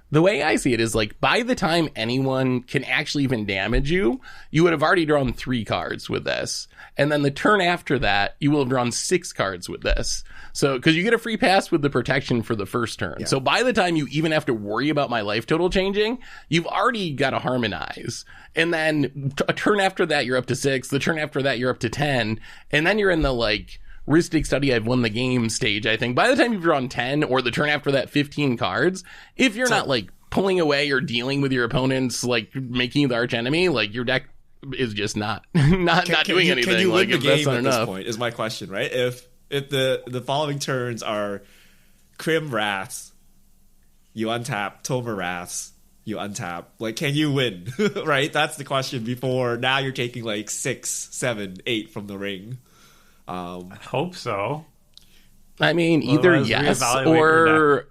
Speaker 4: The way I see it is by the time anyone can actually even damage you, you would have already drawn 3 cards with this. And then the turn after that, you will have drawn 6 cards with this. So, because you get a free pass with the protection for the first turn. Yeah. So by the time you even have to worry about my life total changing, you've already got to harmonize. And then a turn after that, you're up to 6. The turn after that, you're up to 10. And then you're in the Ristic Study, I've won the game stage, I think. By the time you've drawn 10 or the turn after that 15 cards, if you're not pulling away or dealing with your opponents, making you the arch enemy, your deck is just not doing anything.
Speaker 1: Can you win the
Speaker 4: if that's
Speaker 1: game
Speaker 4: not
Speaker 1: at
Speaker 4: enough.
Speaker 1: this point is my question, right? If the following turns are Crim Wraths, you untap, Tomer Wraths, you untap. Can you win? Right? That's the question before now you're taking 6, 7, 8 from the ring.
Speaker 2: I hope so.
Speaker 4: I mean, either yes or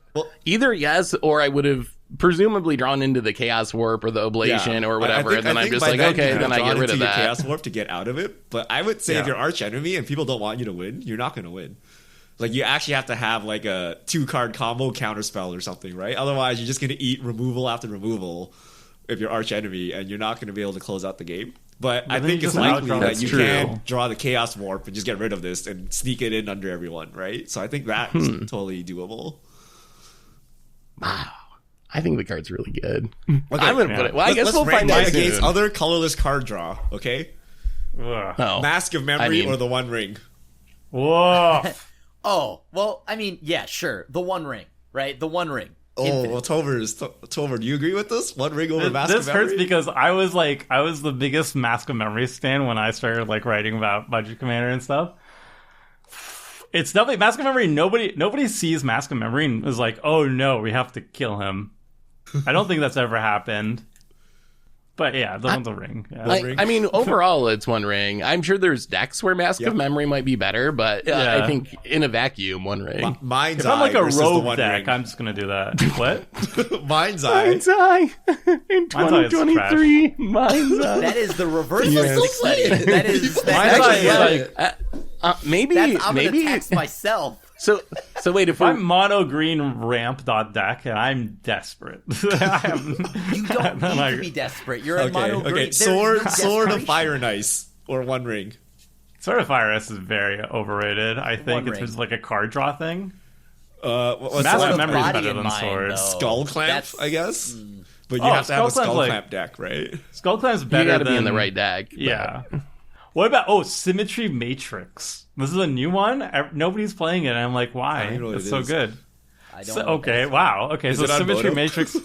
Speaker 4: I would have presumably drawn into the Chaos Warp or the Oblation or whatever, and then I'm just okay, then I get rid of that.
Speaker 1: Chaos Warp to get out of it. But I would say if you're arch enemy and people don't want you to win, you're not going to win. You actually have to have a 2-card combo counterspell or something, right? Otherwise, you're just going to eat removal after removal if you're arch enemy, and you're not going to be able to close out the game. But I think it's likely that you can draw the Chaos Warp and just get rid of this and sneak it in under everyone, right? So I think that's totally doable.
Speaker 4: Wow. I think the card's really good.
Speaker 1: Okay,
Speaker 4: I'm going to put it. Well, I guess we'll find out
Speaker 1: against
Speaker 4: soon.
Speaker 1: other colorless card draw, okay?
Speaker 2: Oh.
Speaker 1: Mask of Memory or the One Ring?
Speaker 2: Whoa.
Speaker 3: Oh, well, I mean, yeah, sure. The One Ring, right? The One Ring.
Speaker 1: Oh, well, Tomer, do you agree with this? One Ring over Mask of
Speaker 2: This
Speaker 1: Memory?
Speaker 2: hurts because I was the biggest Mask of Memory stan when I started writing about Budget Commander and stuff. It's definitely Mask of Memory. Nobody sees Mask of Memory and is oh no, we have to kill him. I don't think that's ever happened. But yeah, the ring. Yeah.
Speaker 4: I mean, overall, it's One Ring. I'm sure there's decks where Mask of Memory might be better, but I think in a vacuum, One Ring.
Speaker 1: Mind's
Speaker 2: If I'm
Speaker 1: Eye
Speaker 2: a
Speaker 1: versus the
Speaker 2: rogue
Speaker 1: One
Speaker 2: deck,
Speaker 1: Ring.
Speaker 2: I'm just gonna do that. What?
Speaker 1: Mind's Eye.
Speaker 4: Mind's Eye in
Speaker 2: Mind's Eye is
Speaker 4: 2023. Mind's Eye.
Speaker 3: That is the reverse
Speaker 1: Yes.
Speaker 3: Mystic Study. That is
Speaker 2: Mind's Eye is
Speaker 4: maybe
Speaker 3: I'm gonna text myself.
Speaker 4: So wait, if
Speaker 2: I'm mono green ramp deck and I'm desperate.
Speaker 3: You don't need to be desperate. You're a mono green.
Speaker 1: Okay.
Speaker 3: There's
Speaker 1: Sword
Speaker 3: no
Speaker 1: of
Speaker 3: desperation.
Speaker 1: Fire and Ice or One Ring.
Speaker 2: Sword of Fire S is very overrated. I think
Speaker 3: One
Speaker 2: it's
Speaker 3: ring.
Speaker 2: just a card draw thing.
Speaker 1: What's
Speaker 2: Mask
Speaker 1: the
Speaker 2: of
Speaker 1: one?
Speaker 2: Memory is
Speaker 3: Body
Speaker 2: better
Speaker 3: in
Speaker 2: than
Speaker 3: mind,
Speaker 2: Sword.
Speaker 3: though.
Speaker 1: Skull Clamp,
Speaker 3: That's-
Speaker 1: I guess. But you
Speaker 2: Oh,
Speaker 1: have to have a
Speaker 2: Skull
Speaker 1: Skull
Speaker 2: Clamp's
Speaker 1: Clamp deck, right?
Speaker 2: Skull Clamp's
Speaker 4: you
Speaker 2: better
Speaker 4: gotta
Speaker 2: than
Speaker 4: be in the right deck. but-
Speaker 2: Yeah. What about Symmetry Matrix? This is a new one. Nobody's playing it. And I'm why?
Speaker 1: I don't know what
Speaker 2: It's
Speaker 1: it
Speaker 2: so
Speaker 1: is.
Speaker 2: good.
Speaker 3: I don't
Speaker 2: So,
Speaker 3: know what that
Speaker 2: okay,
Speaker 3: is.
Speaker 2: wow. Okay,
Speaker 1: Is
Speaker 2: so
Speaker 1: it on
Speaker 2: Symmetry
Speaker 1: Moto?
Speaker 2: Matrix.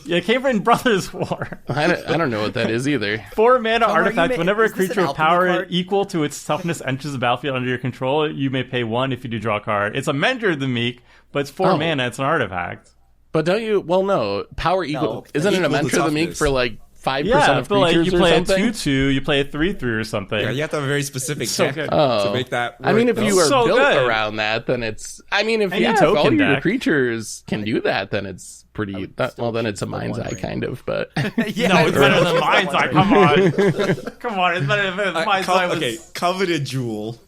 Speaker 2: Yeah, it came from Brothers War.
Speaker 4: I don't know what that is either.
Speaker 2: 4 mana
Speaker 3: Tom, are you
Speaker 2: artifact. Whenever a
Speaker 3: is this an
Speaker 2: creature of
Speaker 3: alchemy
Speaker 2: power
Speaker 3: card?
Speaker 2: equal to its toughness enters the battlefield under your control, you may pay 1 if you do draw a card. It's a Mender the Meek, but it's 4
Speaker 4: Oh.
Speaker 2: mana. It's an artifact.
Speaker 4: But don't you? Well, no. Power equal.
Speaker 3: No,
Speaker 4: Isn't it a
Speaker 1: equal to
Speaker 4: Mentor the Meek
Speaker 1: toughness.
Speaker 4: for 5%
Speaker 2: Yeah,
Speaker 4: of
Speaker 2: but
Speaker 4: creatures
Speaker 2: you
Speaker 4: or
Speaker 2: play a
Speaker 4: something?
Speaker 2: 2/2, you play a 3/3 or something.
Speaker 1: Yeah, you have to have a very specific
Speaker 2: So
Speaker 1: deck
Speaker 2: good.
Speaker 1: to make that work.
Speaker 4: I mean, if
Speaker 1: though.
Speaker 4: you are
Speaker 2: So
Speaker 4: built
Speaker 2: good.
Speaker 4: around that, then it's. I mean, if
Speaker 2: Any
Speaker 4: if all
Speaker 2: token
Speaker 4: your
Speaker 2: deck.
Speaker 4: creatures can do that, then it's pretty.
Speaker 3: still
Speaker 4: Then it's a
Speaker 3: choose the
Speaker 4: Mind's
Speaker 3: One
Speaker 4: Eye,
Speaker 3: Ring.
Speaker 4: kind of. But
Speaker 3: Yeah,
Speaker 2: No, it's better than Mind's Eye. Come on. Come on, it's better than Mind's Eye.
Speaker 1: Okay, Coveted Jewel.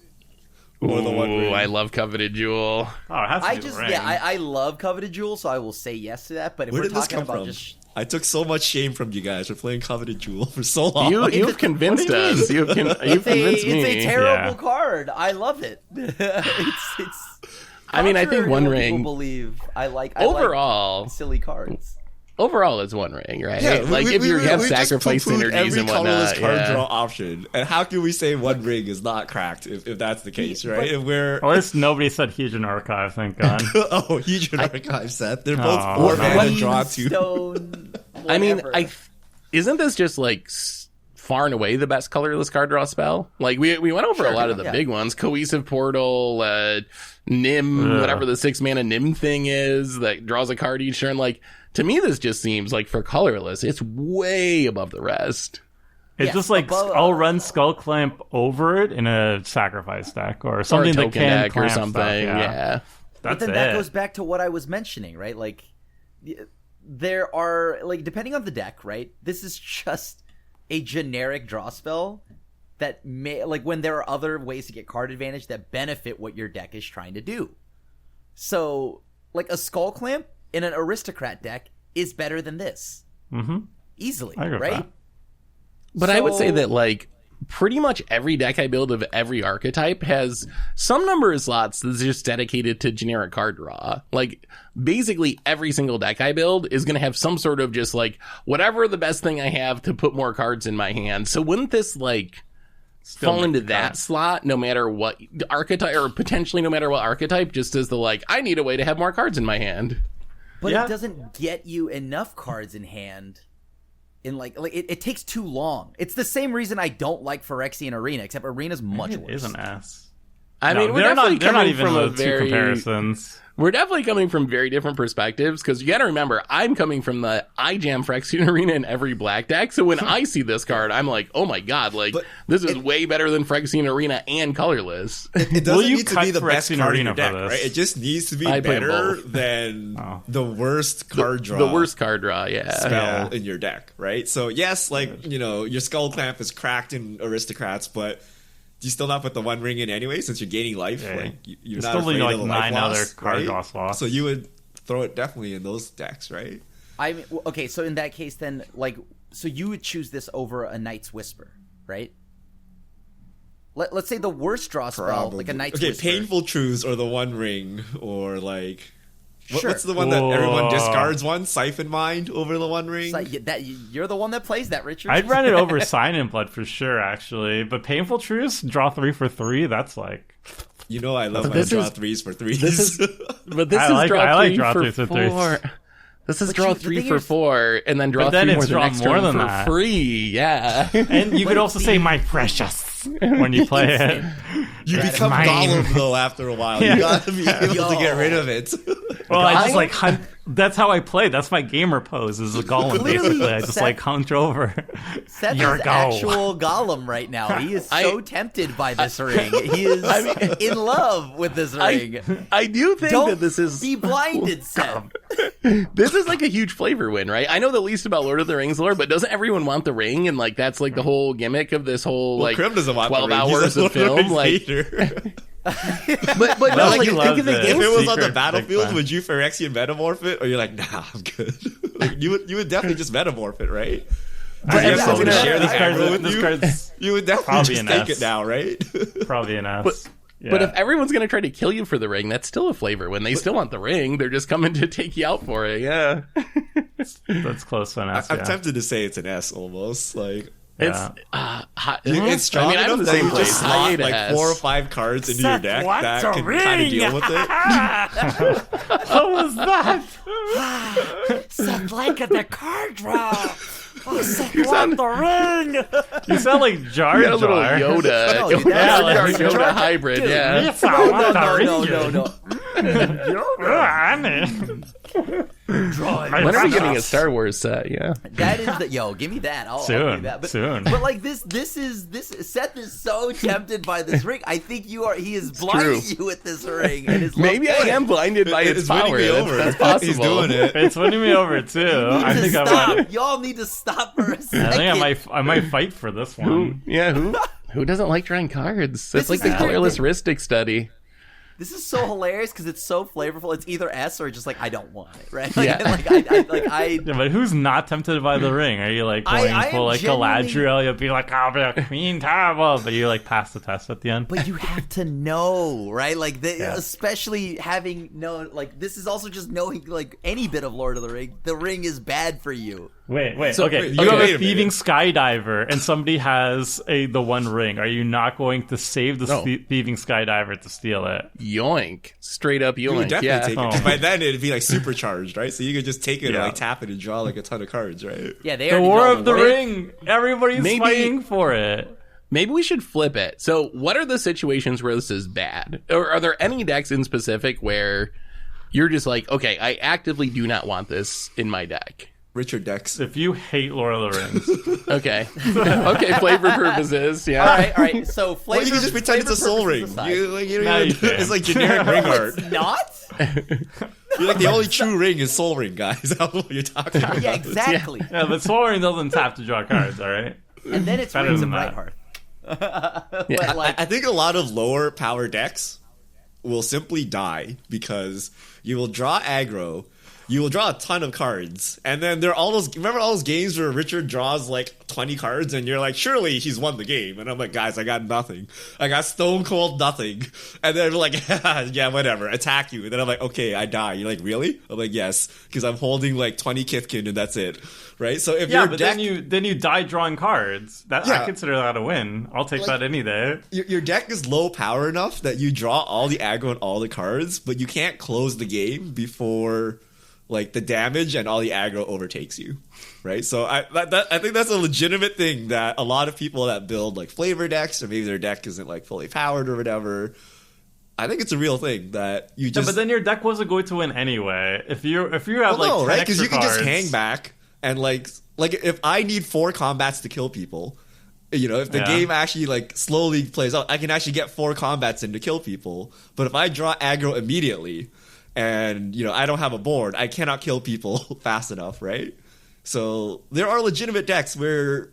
Speaker 1: Or the One
Speaker 4: ooh,
Speaker 1: Ring.
Speaker 4: I love Coveted Jewel.
Speaker 2: Oh, it has to
Speaker 3: I
Speaker 2: be
Speaker 3: just,
Speaker 2: Ring.
Speaker 3: yeah, I love Coveted Jewel, so I will say yes to that. But if
Speaker 1: Where
Speaker 3: we're
Speaker 1: did this
Speaker 3: talking
Speaker 1: come
Speaker 3: about
Speaker 1: from?
Speaker 3: just
Speaker 1: I took so much shame from you guys for playing Coveted Jewel for so long.
Speaker 4: You've convinced us. You've convinced
Speaker 3: it's
Speaker 4: me.
Speaker 3: a terrible
Speaker 2: Yeah.
Speaker 3: card. I love it. it's
Speaker 4: I mean, I think
Speaker 3: contrary to
Speaker 4: One
Speaker 3: what
Speaker 4: Ring
Speaker 3: people believe. I like
Speaker 4: overall.
Speaker 3: silly cards.
Speaker 4: Overall, it's One Ring, right?
Speaker 1: Yeah,
Speaker 4: if you have
Speaker 1: we just
Speaker 4: sacrifice
Speaker 1: poo-pooed
Speaker 4: synergies
Speaker 1: every
Speaker 4: and
Speaker 1: colorless
Speaker 4: whatnot,
Speaker 1: card
Speaker 4: yeah.
Speaker 1: draw option, and how can we say One Ring is not cracked if that's the case, right? If we're
Speaker 2: At least nobody said Hedron Archive, thank God.
Speaker 1: oh, Hedron Archive set. They're both
Speaker 2: Oh,
Speaker 1: 4 mana
Speaker 2: no.
Speaker 1: draw 2.
Speaker 3: Stone,
Speaker 4: I mean,
Speaker 3: whatever.
Speaker 4: isn't this just far and away the best colorless card draw spell. Like we went over a lot of the big ones: Cohesive Portal, Nim, whatever the 6-mana Nim thing is that draws a card each turn. Like, to me, this just seems like for colorless, it's way above the rest.
Speaker 2: It's just like I'll run Skull Clamp over it in a sacrifice deck or something
Speaker 4: or a
Speaker 2: that can
Speaker 4: deck or something.
Speaker 2: stuff,
Speaker 4: Yeah.
Speaker 3: But then that goes back to what I was mentioning, right? Like, there are, like, depending on the deck, right? This is just a generic draw spell that may, like, when there are other ways to get card advantage that benefit what your deck is trying to do. So, like, a Skull Clamp in an Aristocrat deck is better than this.
Speaker 2: Mm-hmm.
Speaker 3: Easily,
Speaker 2: I agree with
Speaker 3: right?
Speaker 2: that.
Speaker 4: But I would say that, like, pretty much every deck I build of every archetype has some number of slots that's just dedicated to generic card draw. Like, basically every single deck I build is going to have some sort of just, like, whatever the best thing I have to put more cards in my hand. So wouldn't this, like, fall into that slot no matter what archetype, or potentially no matter what archetype, just as the, like, I need a way to have more cards in my hand?
Speaker 3: But it doesn't get you enough cards in hand. In like it takes too long. It's the same reason I don't like Phyrexian Arena, except Arena's much worse.
Speaker 2: It is an S.
Speaker 4: I mean, they're not even
Speaker 2: from
Speaker 4: the
Speaker 2: two comparisons.
Speaker 4: We're definitely coming from very different perspectives, because you got to remember, I'm coming from the I jam Phyrexian Arena in every black deck, so when I see this card, I'm like, oh my god, like, this is way better than Phyrexian Arena and colorless.
Speaker 1: It doesn't need to be the best card in your deck,
Speaker 2: this?
Speaker 1: right? It just needs to be better than the worst card draw.
Speaker 4: The worst card draw,
Speaker 1: spell in your deck, right? So yes, like, you know, your Skull Clamp is cracked in Aristocrats, but do you still not put the One Ring in anyway, since you're gaining life?
Speaker 2: Yeah.
Speaker 1: Like, you're not
Speaker 2: still
Speaker 1: afraid
Speaker 2: like
Speaker 1: of the
Speaker 2: 9
Speaker 1: life
Speaker 2: other
Speaker 1: loss,
Speaker 2: card
Speaker 1: right?
Speaker 2: draw slots.
Speaker 1: So you would throw it definitely in those decks, right?
Speaker 3: I mean, okay, so in that case, then, like, so you would choose this over a Knight's Whisper, right? Let's say the worst draw spell, like a Knight's Whisper.
Speaker 1: Okay, Painful Truths or the One Ring, or like...
Speaker 3: Sure.
Speaker 1: What's the one that everyone discards one? Siphon Mind over the One Ring?
Speaker 3: You're the one that plays that, Richard.
Speaker 2: I'd run it over Sign in Blood for sure, actually. But Painful Truths, draw 3 for 3, that's like...
Speaker 1: You know I love my draw 3s for 3s.
Speaker 2: I like draw 3s for 3s.
Speaker 4: This is draw 3 for 4, and then draw 3 more the next turn for free. Yeah.
Speaker 2: And you could also say, my precious, when you play it.
Speaker 1: You become Gollum, though, after a while. You gotta be able to get rid of it.
Speaker 2: Well, I just like hunt. That's how I play. That's my gamer pose, is a Golem, basically. I just like hunt over.
Speaker 3: Seth is actual Gollum right now. He is so tempted by this ring. He is in love with this ring.
Speaker 4: I do think that this is...
Speaker 3: be blinded, Seth.
Speaker 4: This is like a huge flavor win, right? I know the least about Lord of the Rings lore, but doesn't everyone want the ring? And like that's like the whole gimmick of this whole like
Speaker 1: Krim doesn't want
Speaker 4: 12
Speaker 1: the ring.
Speaker 4: hours of film. Like,
Speaker 1: but
Speaker 4: no, like think of the
Speaker 1: if
Speaker 4: game.
Speaker 1: it was on the battlefield, would you Phyrexian metamorph it, or you're like, nah, I'm good? Like, you would definitely just metamorph it, right?
Speaker 4: But
Speaker 1: you have someone to share the aggro with
Speaker 2: you
Speaker 1: would definitely just take it now, right?
Speaker 2: Probably an S.
Speaker 4: But if everyone's going to try to kill you for the ring, that's still a flavor. When they still want the ring, they're just coming to take you out for it. Yeah.
Speaker 2: That's close to an S.
Speaker 1: I'm tempted to say it's an S almost. Like,
Speaker 4: it's
Speaker 1: strong
Speaker 4: I mean,
Speaker 1: enough
Speaker 4: I'm the
Speaker 1: that
Speaker 4: same
Speaker 1: you
Speaker 4: place.
Speaker 1: just slot like
Speaker 4: S.
Speaker 1: 4 or 5 cards into your deck that can kind of deal with it.
Speaker 2: What was that?
Speaker 3: Seth like the card draw. Oh, Seth want the ring.
Speaker 2: You sound like Jar
Speaker 4: You got a little
Speaker 2: Jar.
Speaker 4: Yoda.
Speaker 3: No,
Speaker 4: Yoda,
Speaker 3: yeah,
Speaker 4: Jar
Speaker 3: like
Speaker 4: Yoda
Speaker 3: Jar-
Speaker 4: hybrid,
Speaker 3: Dude,
Speaker 4: yeah. When are we getting a Star Wars set? Yeah.
Speaker 3: That is the give me that. I'll give you that. But,
Speaker 2: soon.
Speaker 3: But like this Seth is so tempted by this ring. I think he is blinding you with this ring. And his
Speaker 4: Maybe I am blinded by its power. That's possible.
Speaker 1: He's doing it.
Speaker 2: It's winning me over too. I think
Speaker 3: Y'all need to stop for a second.
Speaker 2: I think I might fight for this one.
Speaker 4: Who doesn't like drawing cards?
Speaker 3: This
Speaker 4: It's like
Speaker 3: is
Speaker 4: the
Speaker 3: the
Speaker 4: colorless
Speaker 3: thing.
Speaker 4: Ristic study.
Speaker 3: This is so hilarious because it's so flavorful. It's either S or just like I don't want it, right?
Speaker 4: Yeah.
Speaker 2: Yeah, but who's not tempted by the ring? Are you like going
Speaker 3: I
Speaker 2: for
Speaker 3: am
Speaker 2: like
Speaker 3: genuinely-
Speaker 2: Galadriel? You'll be like, I'll be a queen, terrible, but you like pass the test at the end.
Speaker 3: But you have to know, right? Like, especially having known, like, this is also just knowing, like, any bit of Lord of the Ring. The ring is bad for you.
Speaker 2: Wait,
Speaker 1: So,
Speaker 2: okay.
Speaker 1: wait,
Speaker 2: You have
Speaker 1: wait
Speaker 2: a
Speaker 1: a
Speaker 2: thieving
Speaker 1: minute.
Speaker 2: skydiver, and somebody has the One Ring. Are you not going to save the thieving skydiver to steal it?
Speaker 4: yoink. Straight up
Speaker 1: You would
Speaker 4: yoink.
Speaker 1: definitely
Speaker 4: Yeah.
Speaker 1: take it. 'Cause by then it'd be like supercharged, right? So you could just take it and like tap it and draw like a ton of cards, right?
Speaker 3: Yeah, they
Speaker 2: The
Speaker 3: already
Speaker 2: War
Speaker 3: know
Speaker 2: of the
Speaker 3: way.
Speaker 2: Ring. Everybody's
Speaker 4: Maybe-
Speaker 2: fighting for it.
Speaker 4: Maybe we should flip it. So what are the situations where this is bad? Or are there any decks in specific where you're just like, okay, I actively do not want this in my deck?
Speaker 1: Richard decks.
Speaker 2: If you hate Lord of the Rings,
Speaker 4: Okay. Okay, flavor purposes, yeah.
Speaker 3: All right. So flavor.
Speaker 1: Well, you can just pretend it's a soul ring.
Speaker 3: purposes aside.
Speaker 1: You don't
Speaker 2: No,
Speaker 1: even,
Speaker 2: you can't.
Speaker 1: it's like generic ring art.
Speaker 3: It's not.
Speaker 1: You're like the only true ring is soul ring, guys. That's what you're talking about.
Speaker 3: Yeah, exactly.
Speaker 2: yeah, but Soul Ring doesn't tap to draw cards. All right.
Speaker 3: And then it's
Speaker 2: Better
Speaker 3: Rings of
Speaker 2: than that.
Speaker 3: Brightheart.
Speaker 4: Yeah.
Speaker 3: But like,
Speaker 1: I think a lot of lower power decks will simply die because you will draw aggro, you will draw a ton of cards, and then there are all those. Remember all those games where Richard draws like 20 cards, and you're like, surely he's won the game, and I'm like, guys, I got nothing. I got stone cold nothing, and then they're like, yeah, whatever, attack you, and then I'm like, okay, I die. You're like, really? I'm like, yes, because I'm holding like 20 Kithkin, and that's it, right? So if
Speaker 2: Yeah,
Speaker 1: your
Speaker 2: but
Speaker 1: deck,
Speaker 2: then you die drawing cards. That
Speaker 1: Yeah.
Speaker 2: I consider that a win. I'll take
Speaker 1: Like-
Speaker 2: that any day.
Speaker 1: your deck is low power enough that you draw all the aggro and all the cards, but you can't close the game before like the damage and all the aggro overtakes you, right? So I think that's a legitimate thing that a lot of people that build like flavor decks, or maybe their deck isn't like fully powered or whatever. I think it's a real thing that you
Speaker 2: Yeah,
Speaker 1: just
Speaker 2: but then your deck wasn't going to win anyway. If you have
Speaker 1: well,
Speaker 2: like
Speaker 1: no,
Speaker 2: 10
Speaker 1: right?
Speaker 2: extra
Speaker 1: Because you can just
Speaker 2: cards-
Speaker 1: hang back and like if I need 4 combats to kill people, you know, if the
Speaker 2: Yeah.
Speaker 1: game actually like slowly plays out, I can actually get 4 combats in to kill people. But if I draw aggro immediately, and you know I don't have a board, I cannot kill people fast enough, right? So there are legitimate decks where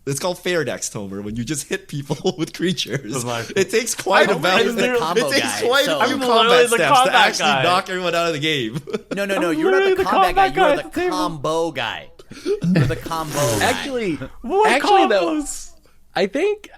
Speaker 1: it's called fair decks, Tomer, when you just hit people with creatures.
Speaker 2: Like-
Speaker 1: It takes quite a
Speaker 3: Tomer
Speaker 1: bit.
Speaker 3: is the
Speaker 1: It
Speaker 3: combo
Speaker 1: takes
Speaker 3: guy,
Speaker 1: quite
Speaker 3: so-
Speaker 1: a few
Speaker 2: I'm
Speaker 1: combat
Speaker 2: literally the
Speaker 1: steps to
Speaker 2: combat
Speaker 1: actually
Speaker 2: guy.
Speaker 1: knock everyone out of the game.
Speaker 3: no,
Speaker 2: I'm
Speaker 3: you're not
Speaker 2: literally
Speaker 3: the
Speaker 2: the
Speaker 3: combat guy.
Speaker 2: combat
Speaker 3: You're
Speaker 2: guy
Speaker 3: the
Speaker 2: at the table.
Speaker 3: combo guy. You're the combo guy.
Speaker 4: Actually,
Speaker 2: What
Speaker 4: though,
Speaker 2: combos?
Speaker 4: I think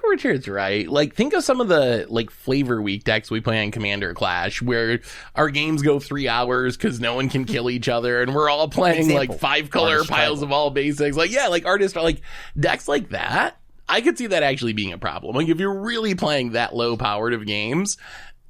Speaker 4: Richard's right. Like, think of some of the like flavor week decks we play on Commander Clash, where our games go 3 hours because no one can kill each other, and we're all playing
Speaker 3: Example.
Speaker 4: like 5-color
Speaker 3: Artist
Speaker 4: piles
Speaker 3: Tribal.
Speaker 4: of all basics. Like, yeah, like artist, like decks like that. I could see that actually being a problem. Like, if you're really playing that low powered of games,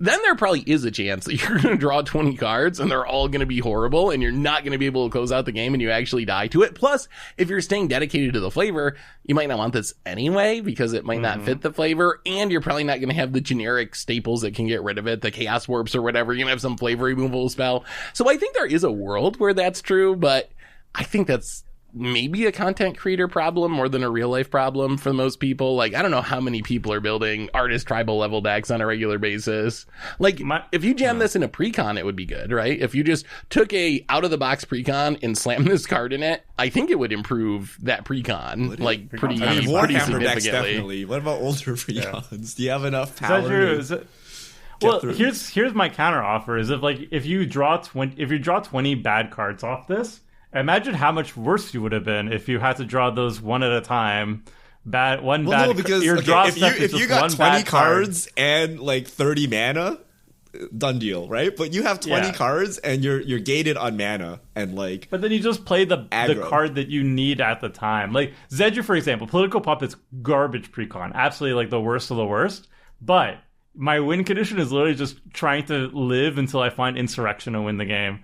Speaker 4: then there probably is a chance that you're going to draw 20 cards and they're all going to be horrible and you're not going to be able to close out the game and you actually die to it. Plus, if you're staying dedicated to the flavor, you might not want this anyway because it might not fit the flavor, and you're probably not going to have the generic staples that can get rid of it, the chaos warps or whatever. You're going to have some flavor removal spell. So I think there is a world where that's true, but I think that's maybe a content creator problem more than a real life problem for most people. Like, I don't know how many people are building artist tribal level decks on a regular basis. Like, if you jam this in a precon, it would be good, right? If you just took a out of the box precon and slammed this card in it, I think it would improve that precon like pretty,
Speaker 1: I mean,
Speaker 4: pretty
Speaker 1: Warhammer decks
Speaker 4: significantly.
Speaker 1: definitely. What about older precons? Do you have enough
Speaker 2: Is
Speaker 1: power?
Speaker 2: that true?
Speaker 1: to
Speaker 2: Is it-
Speaker 1: get
Speaker 2: well,
Speaker 1: through?
Speaker 2: here's my counter offer: is if you draw 20 bad cards off this, imagine how much worse you would have been if you had to draw those one at a time.
Speaker 1: Well,
Speaker 2: Bad.
Speaker 1: no, because
Speaker 2: your
Speaker 1: okay,
Speaker 2: draw
Speaker 1: if
Speaker 2: step is
Speaker 1: you
Speaker 2: just
Speaker 1: got
Speaker 2: one
Speaker 1: 20
Speaker 2: bad card.
Speaker 1: cards and like 30 mana, done deal, right? But you have 20
Speaker 2: Yeah.
Speaker 1: cards and you're gated on mana and like
Speaker 2: But then you just play the
Speaker 1: Aggro.
Speaker 2: card that you need at the time. Like Zedju, for example, Political Puppet's garbage precon. Absolutely like the worst of the worst. But my win condition is literally just trying to live until I find Insurrection and win the game.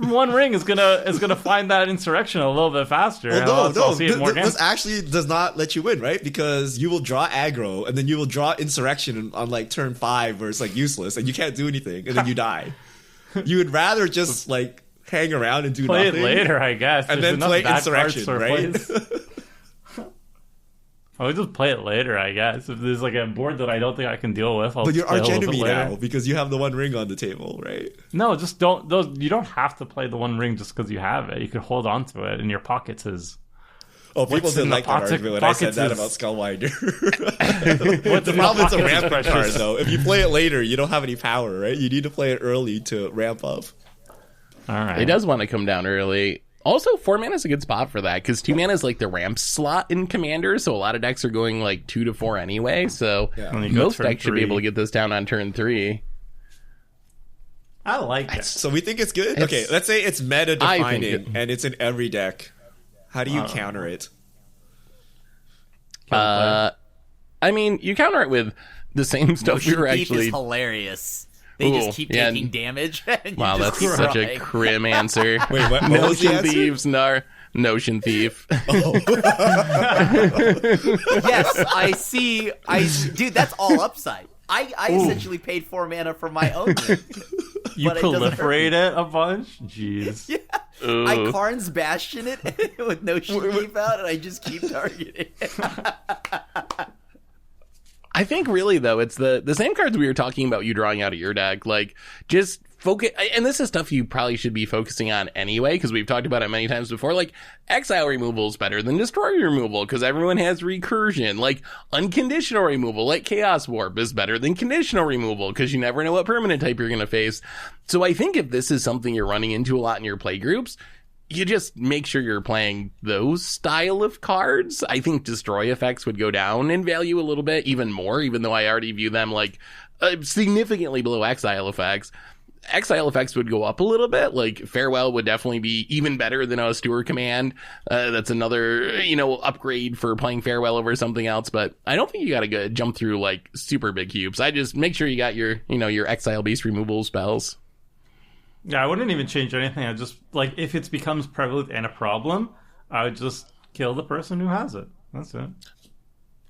Speaker 2: One ring is gonna find that Insurrection a little bit faster. and I'll see it more games.
Speaker 1: this actually does not let you win, right? Because you will draw aggro and then you will draw insurrection on like turn 5 where it's like useless and you can't do anything and then you die. You would rather just like hang around and do
Speaker 2: Play
Speaker 1: nothing.
Speaker 2: it later, I guess.
Speaker 1: And
Speaker 2: There's
Speaker 1: then
Speaker 2: enough
Speaker 1: play
Speaker 2: bad
Speaker 1: Insurrection,
Speaker 2: cards for
Speaker 1: right?
Speaker 2: plays. I would just play it later, I guess. If there's like a board that I don't think I can deal with, I'll
Speaker 1: But you're
Speaker 2: play a
Speaker 1: arch
Speaker 2: little bit
Speaker 1: enemy
Speaker 2: later.
Speaker 1: now because you have the one ring on the table, right?
Speaker 2: No, just don't. You don't have to play the one ring just because you have it. You could hold on to it in your pockets.
Speaker 1: Oh, people
Speaker 2: What's
Speaker 1: didn't
Speaker 2: in the
Speaker 1: like that argument when I said
Speaker 2: pockets
Speaker 1: that
Speaker 2: is-
Speaker 1: about Skullwinder.
Speaker 2: What's
Speaker 1: The
Speaker 2: in the
Speaker 1: problem is a
Speaker 2: pockets is
Speaker 1: ramping card,
Speaker 2: precious.
Speaker 1: though. If you play it later, you don't have any power, right? You need to play it early to ramp up.
Speaker 2: All right.
Speaker 4: It does want to come down early. Also, 4 mana is a good spot for that because 2 mana is like the ramp slot in Commander, so a lot of decks are going like 2 to 4 anyway. So
Speaker 2: And you go
Speaker 4: most
Speaker 2: turn
Speaker 4: decks should be
Speaker 2: 3.
Speaker 4: able to get this down on turn 3.
Speaker 2: I like it.
Speaker 1: So we think it's good? Okay, let's say it's meta
Speaker 4: I think
Speaker 1: defining and it's in every deck. How do you counter it?
Speaker 4: I mean, you counter it with the same stuff we were
Speaker 3: Thief
Speaker 4: actually.
Speaker 3: is hilarious. They just keep taking damage. And
Speaker 4: Wow,
Speaker 3: you just
Speaker 4: that's
Speaker 3: keep
Speaker 4: such
Speaker 3: running.
Speaker 4: a crim answer.
Speaker 1: Wait, what was the
Speaker 4: Notion
Speaker 1: answer?
Speaker 4: thieves, Notion thief.
Speaker 3: Yes, I see. Dude, that's all upside. I essentially paid 4 mana for my own ring.
Speaker 2: You
Speaker 3: But it doesn't hurt
Speaker 2: proliferate
Speaker 3: me.
Speaker 2: it a bunch? Jeez.
Speaker 3: Yeah.
Speaker 4: Ooh.
Speaker 3: I Karn's Bastion it with no sheep out, and I just keep targeting.
Speaker 4: I think really though, it's the same cards we were talking about you drawing out of your deck. Like, just focus, and this is stuff you probably should be focusing on anyway, because we've talked about it many times before. Like, exile removal is better than destroy removal, because everyone has recursion. Like, unconditional removal, like Chaos Warp, is better than conditional removal, because you never know what permanent type you're going to face. So I think if this is something you're running into a lot in your play groups, you just make sure you're playing those style of cards. I think destroy effects would go down in value a little bit, even more, even though I already view them like significantly below exile effects. Exile effects would go up a little bit. Like, Farewell would definitely be even better than a Steward Command. That's another, upgrade for playing Farewell over something else. But I don't think you got to jump through like super big cubes. I just make sure you got your, your exile-based removal spells.
Speaker 2: Yeah, I wouldn't even change anything. I just, like, if it becomes prevalent and a problem, I would just kill the person who has it. That's it.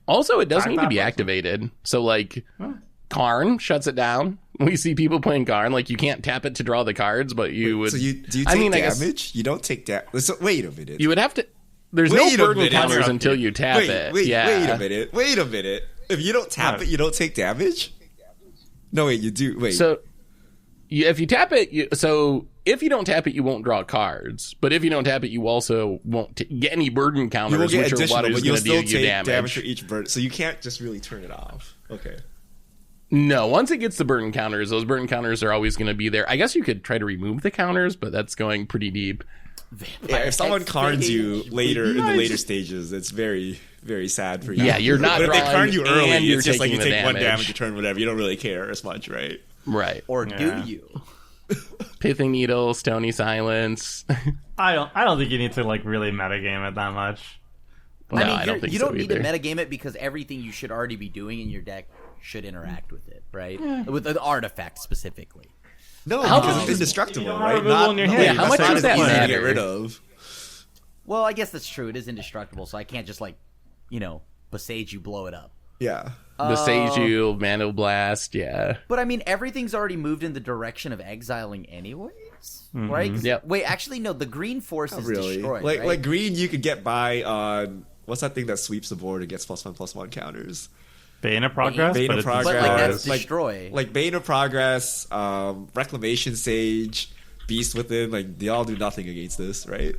Speaker 4: Also, it does
Speaker 2: Attack
Speaker 4: need to
Speaker 2: that
Speaker 4: be
Speaker 2: person.
Speaker 4: activated. So, like, Karn shuts it down. We see people playing Karn. Like, you can't tap it to draw the cards, but you would...
Speaker 1: So do you take
Speaker 4: I guess
Speaker 1: damage? You don't take damage. So, wait a minute.
Speaker 4: you would have to... There's
Speaker 1: Wait
Speaker 4: no
Speaker 1: a
Speaker 4: burden
Speaker 1: minute.
Speaker 4: counters until you tap it.
Speaker 1: Wait
Speaker 4: yeah.
Speaker 1: Wait a minute. If you don't tap
Speaker 2: What?
Speaker 1: it, you don't take damage? No, wait, you do. Wait.
Speaker 4: So, if you tap it... if you don't tap it, you won't draw cards. But if you don't tap it, you also won't get any burden
Speaker 1: you will
Speaker 4: counters,
Speaker 1: get
Speaker 4: which are
Speaker 1: additional,
Speaker 4: what is
Speaker 1: but you'll
Speaker 4: going to
Speaker 1: still
Speaker 4: deal you
Speaker 1: take damage
Speaker 4: damage.
Speaker 1: for each burn. So you can't just really turn it off. Okay.
Speaker 4: No, once it gets the burden counters, those burden counters are always going to be there. I guess you could try to remove the counters, but that's going pretty deep.
Speaker 1: Yeah, if someone carns you later in the
Speaker 2: Nice.
Speaker 1: later stages, it's very, very sad for you.
Speaker 4: Yeah, you're not
Speaker 1: But if they
Speaker 4: drawing
Speaker 1: carn you early,
Speaker 4: and you're
Speaker 1: it's just like you
Speaker 4: taking the
Speaker 1: take one
Speaker 4: damage.
Speaker 1: damage a turn, whatever. You don't really care as much, right?
Speaker 4: Right.
Speaker 3: Or
Speaker 2: Yeah.
Speaker 3: do you?
Speaker 4: Pithing Needle, Stony Silence.
Speaker 2: I don't think you need to, like, really metagame it that much.
Speaker 4: No,
Speaker 3: I mean,
Speaker 4: I don't think
Speaker 3: you
Speaker 4: so
Speaker 3: don't need
Speaker 4: either.
Speaker 3: to metagame it because everything you should already be doing in your deck should interact with it, right? With the artifact specifically.
Speaker 1: No,
Speaker 4: How
Speaker 1: because
Speaker 4: much
Speaker 1: it's
Speaker 4: is-
Speaker 1: indestructible,
Speaker 2: you don't
Speaker 1: right?
Speaker 2: have removal in your hand.
Speaker 4: Yeah, how much
Speaker 1: that's
Speaker 4: does
Speaker 1: not
Speaker 4: that
Speaker 1: as easy to
Speaker 4: matter?
Speaker 1: get rid of.
Speaker 3: Well, I guess that's true. It is indestructible, so I can't just Besage you, blow it up.
Speaker 1: Yeah.
Speaker 4: Beseiju, Mana Blast, yeah.
Speaker 3: But I mean, everything's already moved in the direction of exiling anyways, right? 'Cause-
Speaker 4: Yep.
Speaker 3: Wait, actually, no. The green force
Speaker 1: Not
Speaker 3: is
Speaker 1: really.
Speaker 3: destroyed,
Speaker 1: Like
Speaker 3: right?
Speaker 1: green, you could get by on what's that thing that sweeps the board and gets +1/+1 counters?
Speaker 2: Bane of Progress,
Speaker 1: Bane
Speaker 2: but
Speaker 1: of
Speaker 2: it's
Speaker 1: Progress.
Speaker 3: But like that's
Speaker 1: Like-
Speaker 3: destroy.
Speaker 1: Like Bane of Progress, Reclamation Sage, Beast Within, like they all do nothing against this, right?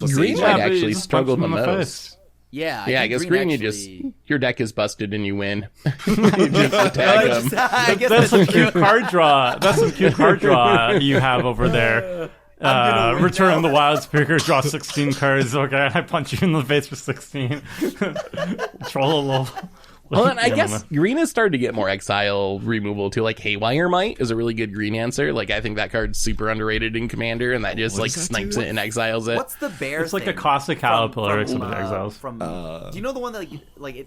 Speaker 1: Well,
Speaker 4: Green
Speaker 1: Sage-
Speaker 4: might
Speaker 2: but you
Speaker 4: actually
Speaker 2: just
Speaker 4: struggle
Speaker 2: punch
Speaker 4: the
Speaker 2: him in
Speaker 4: most.
Speaker 2: face.
Speaker 3: yeah,
Speaker 4: Yeah, I
Speaker 3: think
Speaker 4: guess green
Speaker 3: actually...
Speaker 4: your deck is busted and you win. You just attack them.
Speaker 3: I guess
Speaker 2: That's some
Speaker 3: that's
Speaker 2: cute card draw. That's some cute card draw you have over there.
Speaker 3: gonna win
Speaker 2: Return
Speaker 3: now.
Speaker 2: the Wild Speaker, draw 16 cards. Okay, I punch you in the face for 16. Troll a little.
Speaker 4: Well, and I guess green has started to get more exile removal too. Like Haywire Might is a really good green answer. Like I think that card's super underrated in Commander, and that just
Speaker 1: What
Speaker 4: like
Speaker 1: does that
Speaker 4: snipes
Speaker 1: do?
Speaker 4: it and exiles it.
Speaker 3: What's the bear?
Speaker 2: It's like
Speaker 3: thing
Speaker 2: a caustic caterpillar
Speaker 3: from,
Speaker 2: except with exiles.
Speaker 3: do you know the one that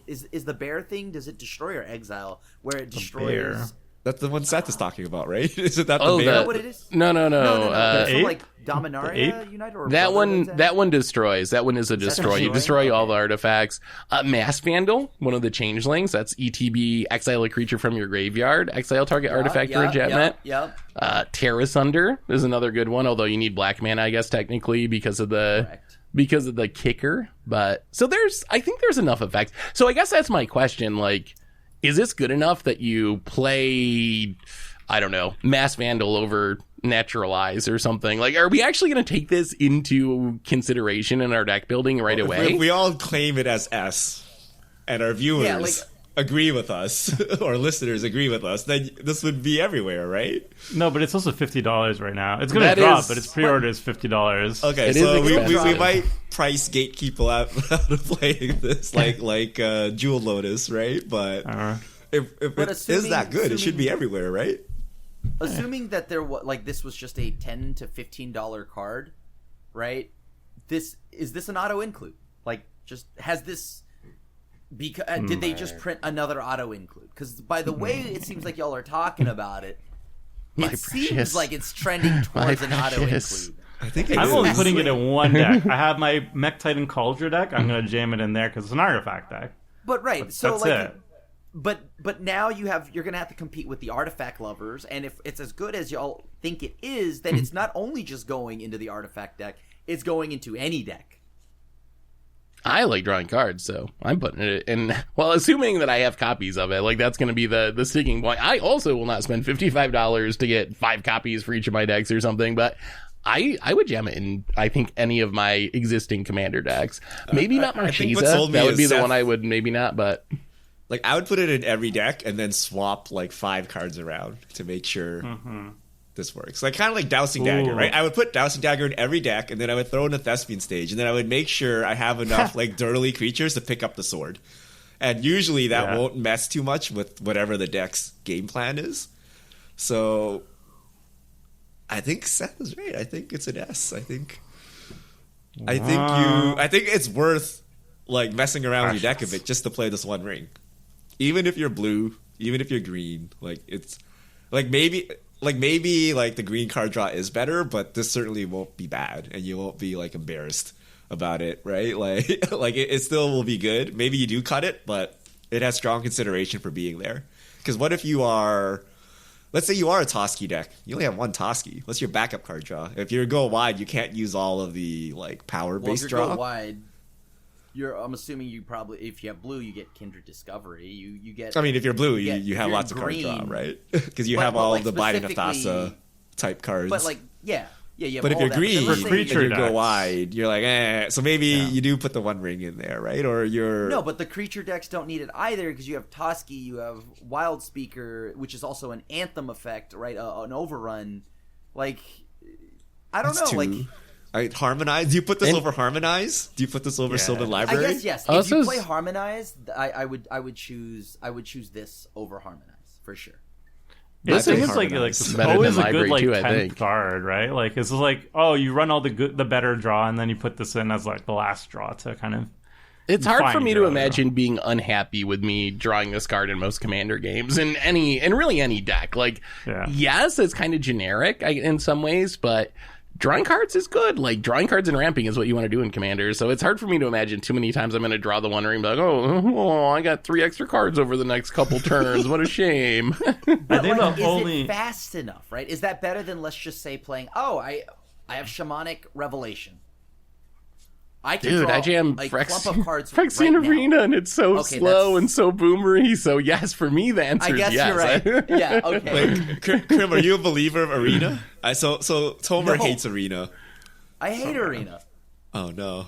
Speaker 3: is the bear thing? Does it destroy or exile? Where it destroys?
Speaker 2: bear.
Speaker 1: That's the one Seth is talking about, right? Isn't that the
Speaker 4: Oh,
Speaker 1: bear?
Speaker 3: Is that what it is?
Speaker 4: No.
Speaker 3: No.
Speaker 2: The
Speaker 3: From
Speaker 2: ape?
Speaker 3: like
Speaker 2: The
Speaker 3: Dominaria
Speaker 2: ape?
Speaker 3: Unite or
Speaker 4: That
Speaker 3: Brotherhood
Speaker 4: one, that one destroys. That one is a destroy. You
Speaker 3: destroy?
Speaker 4: destroy all the
Speaker 3: Okay.
Speaker 4: artifacts. Mass Vandal, one of the changelings. That's ETB. Exile a creature from your graveyard. Exile target artifact or enchantment.
Speaker 3: Yep.
Speaker 4: Terra Sunder is another good one. Although you need black mana, I guess technically because of the
Speaker 3: Correct.
Speaker 4: kicker. But so I think there's enough effects. So I guess that's my question. Like, is this good enough that you play, I don't know, Mass Vandal over Naturalize or something? Like, are we actually going to take this into consideration in our deck building right away?
Speaker 1: If we all claim it as S, and our viewers
Speaker 3: Yeah, like-
Speaker 1: agree with us, or listeners agree with us, then this would be everywhere, right?
Speaker 2: No, but it's also $50 right now. It's going
Speaker 4: That
Speaker 2: to drop,
Speaker 4: is-
Speaker 2: but its pre-order is $50.
Speaker 1: Okay,
Speaker 4: It
Speaker 1: so
Speaker 4: is
Speaker 1: we
Speaker 4: expensive.
Speaker 1: might price gate people out of playing this like Jewel Lotus, right? But if
Speaker 3: But
Speaker 1: it is that good, it should be
Speaker 3: assuming-
Speaker 1: everywhere, right?
Speaker 3: Assuming that this was just a $10 to $15 card, right? Is this an auto include? Like, just has this Because did they just print another auto include? Because by the way, it seems like y'all are talking about it. It seems like it's trending towards an auto include.
Speaker 1: I think
Speaker 2: I'm only putting it in one deck. I have my Mech Titan Cauldron deck. I'm going to jam it in there because it's an artifact deck.
Speaker 3: But so
Speaker 2: that's
Speaker 3: like,
Speaker 2: it.
Speaker 3: but now you're going to have to compete with the artifact lovers, and if it's as good as y'all think it is, then it's not only just going into the artifact deck, it's going into any deck.
Speaker 4: I like drawing cards, so I'm putting it in. Well, assuming that I have copies of it, like that's going to be the sticking point. I also will not spend $55 to get 5 copies for each of my decks or something, but I would jam it in, I think, any of my existing commander decks. Maybe not Marchesa. That would be the one I would maybe not, but
Speaker 1: like I would put it in every deck and then swap like 5 cards around to make sure this works. Like kind of like Dousing Dagger, right? I would put Dousing Dagger in every deck, and then I would throw in a Thespian Stage, and then I would make sure I have enough like Durly creatures to pick up the sword. And usually that won't mess too much with whatever the deck's game plan is. So I think Seth is right. I think it's an S. I think it's worth like messing around with your deck a bit just to play this one ring. Even if you're blue, even if you're green, like it's like maybe like the green card draw is better, but this certainly won't be bad, and you won't be like embarrassed about it, right? Like it still will be good. Maybe you do cut it, but it has strong consideration for being there. Because what if you are, let's say you are a Toski deck, you only have one Toski. What's your backup card draw? If you go wide, you can't use all of the like power based draw.
Speaker 3: If you go wide, I'm assuming you probably, if you have blue, you get Kindred Discovery. You get.
Speaker 1: I mean, if you're blue, you have lots of card draw, right? Because you have all of the Biden Nathasa type cards.
Speaker 3: But like, yeah.
Speaker 1: But if you're green and you
Speaker 2: decks.
Speaker 1: go wide, you're like, eh. So maybe you do put the one ring in there, right? Or you're
Speaker 3: no, but the creature decks don't need it either because you have Toski, you have Wild Speaker, which is also an Anthem effect, right? An overrun. Like, I don't know, like.
Speaker 1: Harmonize? Do you put this over Harmonize? Do you put this over Sylvan Library?
Speaker 3: I guess yes. If you play Harmonize, I would choose this over Harmonize for sure.
Speaker 2: This is like always a good like 10th card, right? Like it's like, oh, you run all the better draw, and then you put this in as like the last draw to kind of.
Speaker 4: It's hard for me to imagine being unhappy with me drawing this card in most Commander games in really any deck. Like, yes, it's kind of generic in some ways, but. Drawing cards is good. Like, drawing cards and ramping is what you want to do in Commander. So it's hard for me to imagine too many times I'm going to draw the one ring and be like, oh, I got 3 extra cards over the next couple turns. What a shame.
Speaker 3: But like, is it fast enough, right? Is that better than, let's just say, playing, I have Shamanic Revelation. I can draw
Speaker 4: jam
Speaker 3: a clump of cards
Speaker 4: Phyrexian
Speaker 3: right
Speaker 4: Arena,
Speaker 3: now.
Speaker 4: and it's so slow and so boomery. So yes, for me the answer is yes.
Speaker 3: I guess you're right. Yeah, okay.
Speaker 1: Like, Krim, are you a believer of Arena? So Tomer hates Arena.
Speaker 3: I hate Arena.
Speaker 1: Oh no.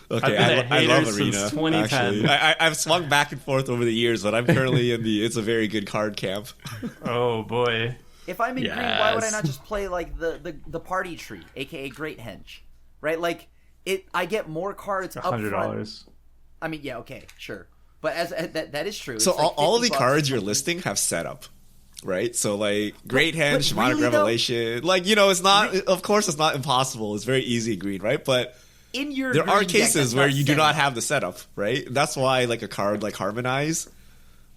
Speaker 1: Okay, I love Arena. 2010. Actually, I've swung back and forth over the years, but I'm currently in the it's a very good card camp.
Speaker 2: Oh boy.
Speaker 3: If I'm in green, why would I not just play like the party tree, aka Great Henge, right? Like. I get more cards up front. $100. I mean, yeah, okay, sure, but as that is true.
Speaker 1: So all of the cards you're listing have setup, right? So like Great Henge, Shamanic really, Revelation, like it's not. Of course, it's not impossible. It's very easy green, right? But there are cases where you do not have the setup, right? That's why like a card like Harmonize,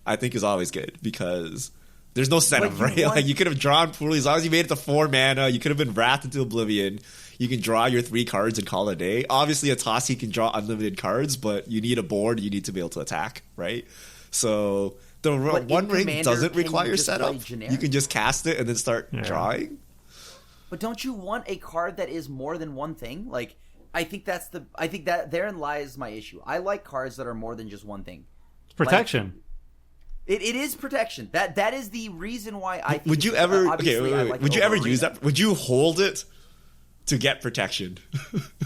Speaker 1: I think is always good because. There's no setup, right? Like you could have drawn poorly as long as you made it to 4 mana. You could have been Wrath into Oblivion. You can draw your 3 cards and call it a day. Obviously, a Toski can draw unlimited cards, but you need a board. You need to be able to attack, right? So the one ring doesn't require setup. You can just cast it and then start drawing.
Speaker 3: But don't you want a card that is more than one thing? Like I think that therein lies my issue. I like cards that are more than just one thing.
Speaker 2: It's protection.
Speaker 3: Like, It is protection. That is the reason why I think.
Speaker 1: Would you ever? Okay, wait. Would you ever use that? Would you hold it to get protection?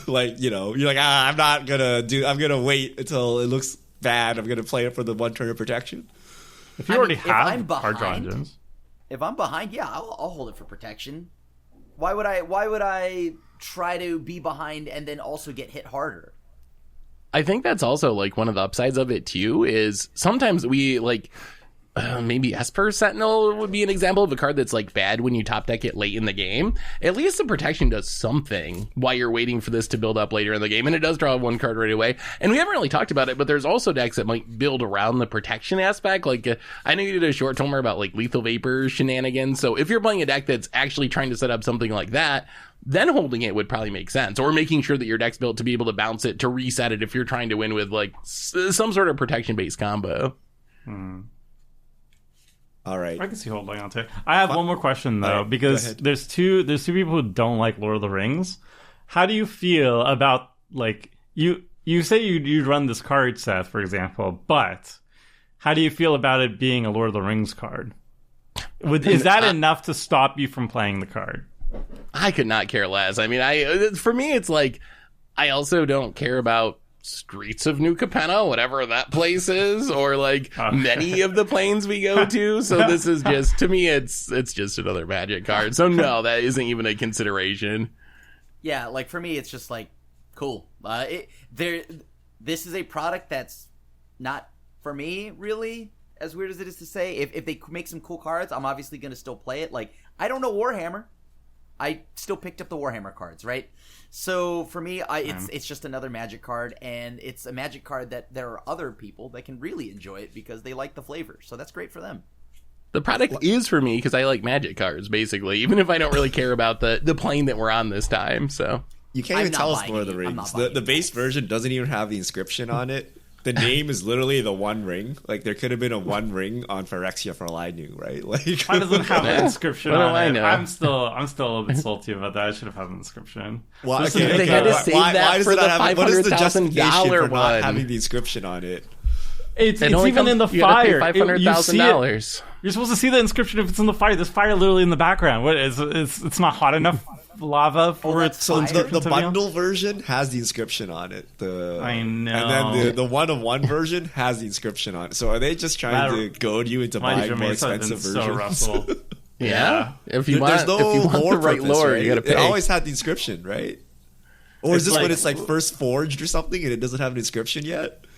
Speaker 1: Like you're like I'm not gonna do. I'm gonna wait until it looks bad. I'm gonna play it for the 1 turn of protection.
Speaker 2: If you already have hard draw engines.
Speaker 3: If I'm behind, yeah, I'll hold it for protection. Why would I try to be behind and then also get hit harder?
Speaker 4: I think that's also like one of the upsides of it too is sometimes we like maybe Esper Sentinel would be an example of a card that's like bad when you top deck it late in the game. At least the protection does something while you're waiting for this to build up later in the game, and it does draw one card right away. And we haven't really talked about it, but there's also decks that might build around the protection aspect. Like I know you did a short tomer about like Lethal Vapor shenanigans, so if you're playing a deck that's actually trying to set up something like that, then holding it would probably make sense, or making sure that your deck's built to be able to bounce it to reset it if you're trying to win with like some sort of protection based combo.
Speaker 1: All right.
Speaker 2: I can see holding on to it. I have one more question though,
Speaker 1: right,
Speaker 2: because there's two people who don't like Lord of the Rings. How do you feel about like you say you'd run this card set, for example, but how do you feel about it being a Lord of the Rings card? Is that enough to stop you from playing the card?
Speaker 4: I could not care less. I mean, for me, it's like I also don't care about Streets of New Capenna, whatever that place is, or like many of the planes we go to. So this is just, to me, it's just another Magic card. So no, that isn't even a consideration.
Speaker 3: Yeah, like for me, it's just like cool. This is a product that's not for me, really. As weird as it is to say, if they make some cool cards, I'm obviously going to still play it. Like I don't know Warhammer. I still picked up the Warhammer cards, right? So for me, it's just another Magic card, and it's a Magic card that there are other people that can really enjoy it because they like the flavor. So that's great for them.
Speaker 4: The product is for me because I like Magic cards, basically, even if I don't really care about the plane that we're on this time. So
Speaker 1: You can't even tell us Lord of the Rings. The base version doesn't even have the inscription on it. The name is literally the One Ring. Like there could have been a One Ring on Phyrexia for all I knew, right? Like
Speaker 2: why doesn't have an inscription
Speaker 4: What do
Speaker 2: on
Speaker 4: I
Speaker 2: it?
Speaker 4: know?
Speaker 2: I'm still a little bit salty about that. I should have had an inscription.
Speaker 1: Why,
Speaker 4: They had to save that for the
Speaker 1: what is the
Speaker 4: $500,000
Speaker 1: justification for
Speaker 4: one.
Speaker 1: not having the inscription on it?
Speaker 2: It's
Speaker 4: It only
Speaker 2: even in the
Speaker 4: you gotta
Speaker 2: fire.
Speaker 4: pay $500,000.
Speaker 2: You're supposed to see the inscription if it's in the fire. There's fire literally in the background. What is it's not hot enough lava for it.
Speaker 1: So the bundle version has the inscription on it.
Speaker 2: I know.
Speaker 1: And then the one-of-one version has the inscription on it. So are they just trying to goad you into buying more expensive versions?
Speaker 2: So Russell.
Speaker 4: Yeah. If you want,
Speaker 1: There's no
Speaker 4: if you want
Speaker 1: lore
Speaker 4: the right
Speaker 1: purpose,
Speaker 4: lore,
Speaker 1: right?
Speaker 4: you gotta pay.
Speaker 1: It always had the inscription, right? Or is
Speaker 2: It's
Speaker 1: this when
Speaker 2: like-
Speaker 1: it's like first forged or something and it doesn't have an inscription yet? I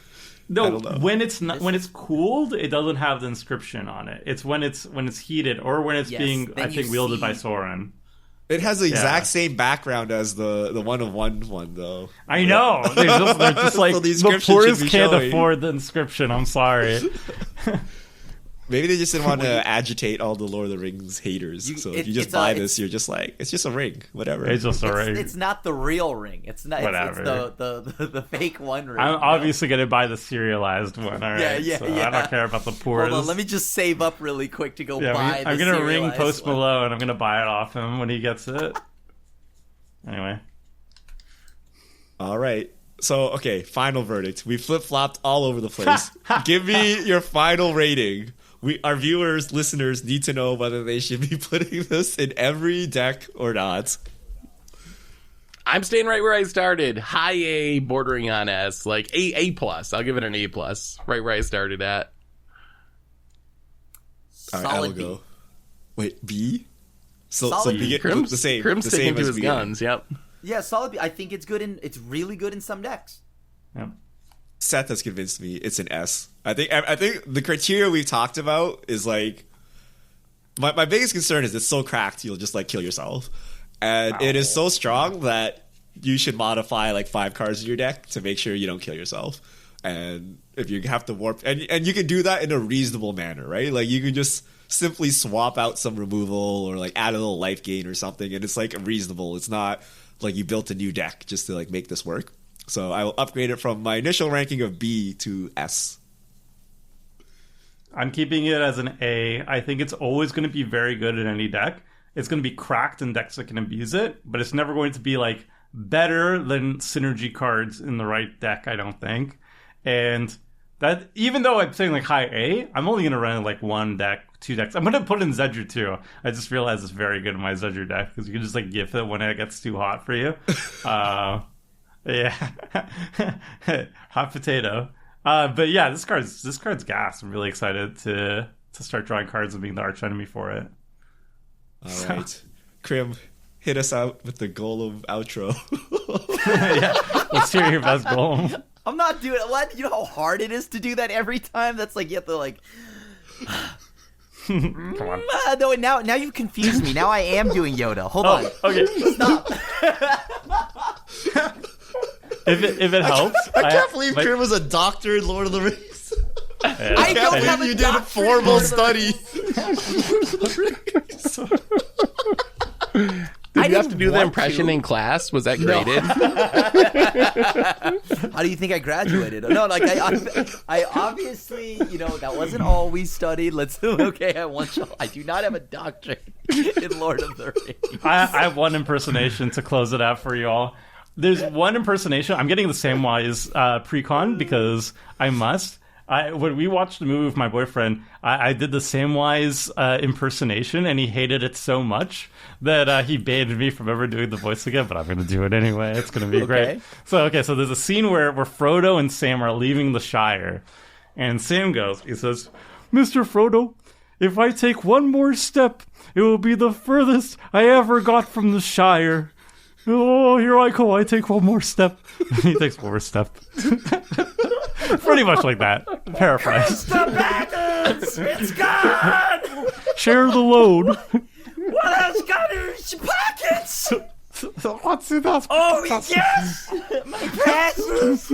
Speaker 2: No,
Speaker 1: don't know.
Speaker 2: when it's cooled, it doesn't have the inscription on it. It's when it's heated or when it's
Speaker 3: Yes,
Speaker 2: being,
Speaker 3: then
Speaker 2: I think,
Speaker 3: you
Speaker 2: wielded
Speaker 3: see-
Speaker 2: by Soren.
Speaker 1: It has the exact same background as the one-of-one one, though.
Speaker 2: I know. They're just like
Speaker 1: So the
Speaker 2: the
Speaker 1: inscription
Speaker 2: poorest
Speaker 1: should be
Speaker 2: can't
Speaker 1: showing.
Speaker 2: afford the inscription. I'm sorry.
Speaker 1: Maybe they just didn't want to agitate all the Lord of the Rings haters. So if you just buy this, you're just like, it's just a ring, whatever.
Speaker 2: It's just alright.
Speaker 3: It's not the real ring. It's not.
Speaker 2: Whatever.
Speaker 3: It's the fake One Ring.
Speaker 2: I'm obviously gonna buy the serialized one. All right.
Speaker 3: Yeah.
Speaker 2: I don't care about the poorest.
Speaker 3: Hold on, let me just save up really quick to go
Speaker 2: Yeah,
Speaker 3: buy.
Speaker 2: I'm
Speaker 3: the
Speaker 2: gonna ring
Speaker 3: serialized
Speaker 2: Post
Speaker 3: one.
Speaker 2: Malone. I'm gonna buy it off him when he gets it. Anyway.
Speaker 1: All right. So, okay, final verdict. We flip-flopped all over the place. Give me your final rating. Our viewers, listeners need to know whether they should be putting this in every deck or not.
Speaker 4: I'm staying right where I started. High A, bordering on S, like A plus. I'll give it an A plus, right where I started at.
Speaker 1: All right, I will
Speaker 3: Solid B.
Speaker 1: go. Wait, B? So
Speaker 3: Solid
Speaker 1: B,
Speaker 3: B.
Speaker 4: Crim's
Speaker 1: the same.
Speaker 4: Crim's
Speaker 1: the
Speaker 4: sticking
Speaker 1: same
Speaker 4: to
Speaker 1: as
Speaker 4: his
Speaker 1: beginning.
Speaker 4: guns. Yep.
Speaker 3: Yeah, solid B. I think it's good it's really good in some decks.
Speaker 2: Yeah.
Speaker 1: Seth has convinced me it's an S. I think the criteria we've talked about is like my biggest concern is it's so cracked you'll just like kill yourself, and it is so strong that you should modify like 5 cards in your deck to make sure you don't kill yourself. And if you have to warp, and you can do that in a reasonable manner, right? Like you can just simply swap out some removal or like add a little life gain or something, and it's like reasonable. It's not like you built a new deck just to like make this work. So I will upgrade it from my initial ranking of B to S.
Speaker 2: I'm keeping it as an A. I think it's always going to be very good in any deck. It's going to be cracked in decks that can abuse it, but it's never going to be like better than synergy cards in the right deck, I don't think. And that, even though I'm saying like high A, I'm only going to run like 1 deck, 2 decks. I'm going to put in Zedger too. I just realized it's very good in my Zedger deck because you can just like gif it when it gets too hot for you. Yeah. Hot potato. But yeah, this card's gas. I'm really excited to start drawing cards and being the arch enemy for it.
Speaker 1: All right. Krim, hit us out with the Golem outro.
Speaker 2: Yeah. Let's hear your best golem.
Speaker 3: I'm not doing it. What? You know how hard it is to do that every time? That's like you have to like
Speaker 2: Come on.
Speaker 3: No, now you've confused me. Now I am doing Yoda. Hold on.
Speaker 2: Okay.
Speaker 3: Stop.
Speaker 2: If it helps,
Speaker 1: I can't believe Krim was a doctor in Lord of the Rings.
Speaker 3: I don't have a
Speaker 1: You did a
Speaker 3: doctorate in
Speaker 1: formal
Speaker 3: Lord of the
Speaker 1: study.
Speaker 4: Did you have to
Speaker 3: didn't
Speaker 4: do the
Speaker 3: want
Speaker 4: impression
Speaker 3: to.
Speaker 4: in class? Was that graded?
Speaker 3: How do you think I graduated? No, like I obviously, that wasn't all we studied. Okay, I do not have a doctorate in Lord of the Rings.
Speaker 2: I have one impersonation to close it out for you all. There's one impersonation. I'm getting the Samwise pre-con because I must. When we watched the movie with my boyfriend, I did the Samwise impersonation, and he hated it so much that he banned me from ever doing the voice again. But I'm going to do it anyway. It's going to be great. So there's a scene where Frodo and Sam are leaving the Shire, and Sam he says, "Mr. Frodo, if I take one more step, it will be the furthest I ever got from the Shire. Oh, here I go. I take one more step." He takes one more step. Pretty much like that. Paraphrase.
Speaker 3: The Baggins! It's gone!
Speaker 2: Share the load.
Speaker 3: What has got in his pockets?
Speaker 2: What's in that?
Speaker 3: Oh, yes! My passes!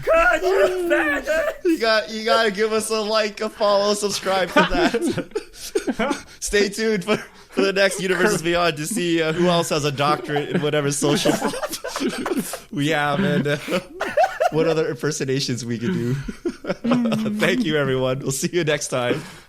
Speaker 3: God, you faggot!
Speaker 1: You gotta give us a follow, subscribe to that. Stay tuned for the next Universes Beyond to see who else has a doctorate in whatever social we have and what other impersonations we can do. Thank you, everyone. We'll see you next time.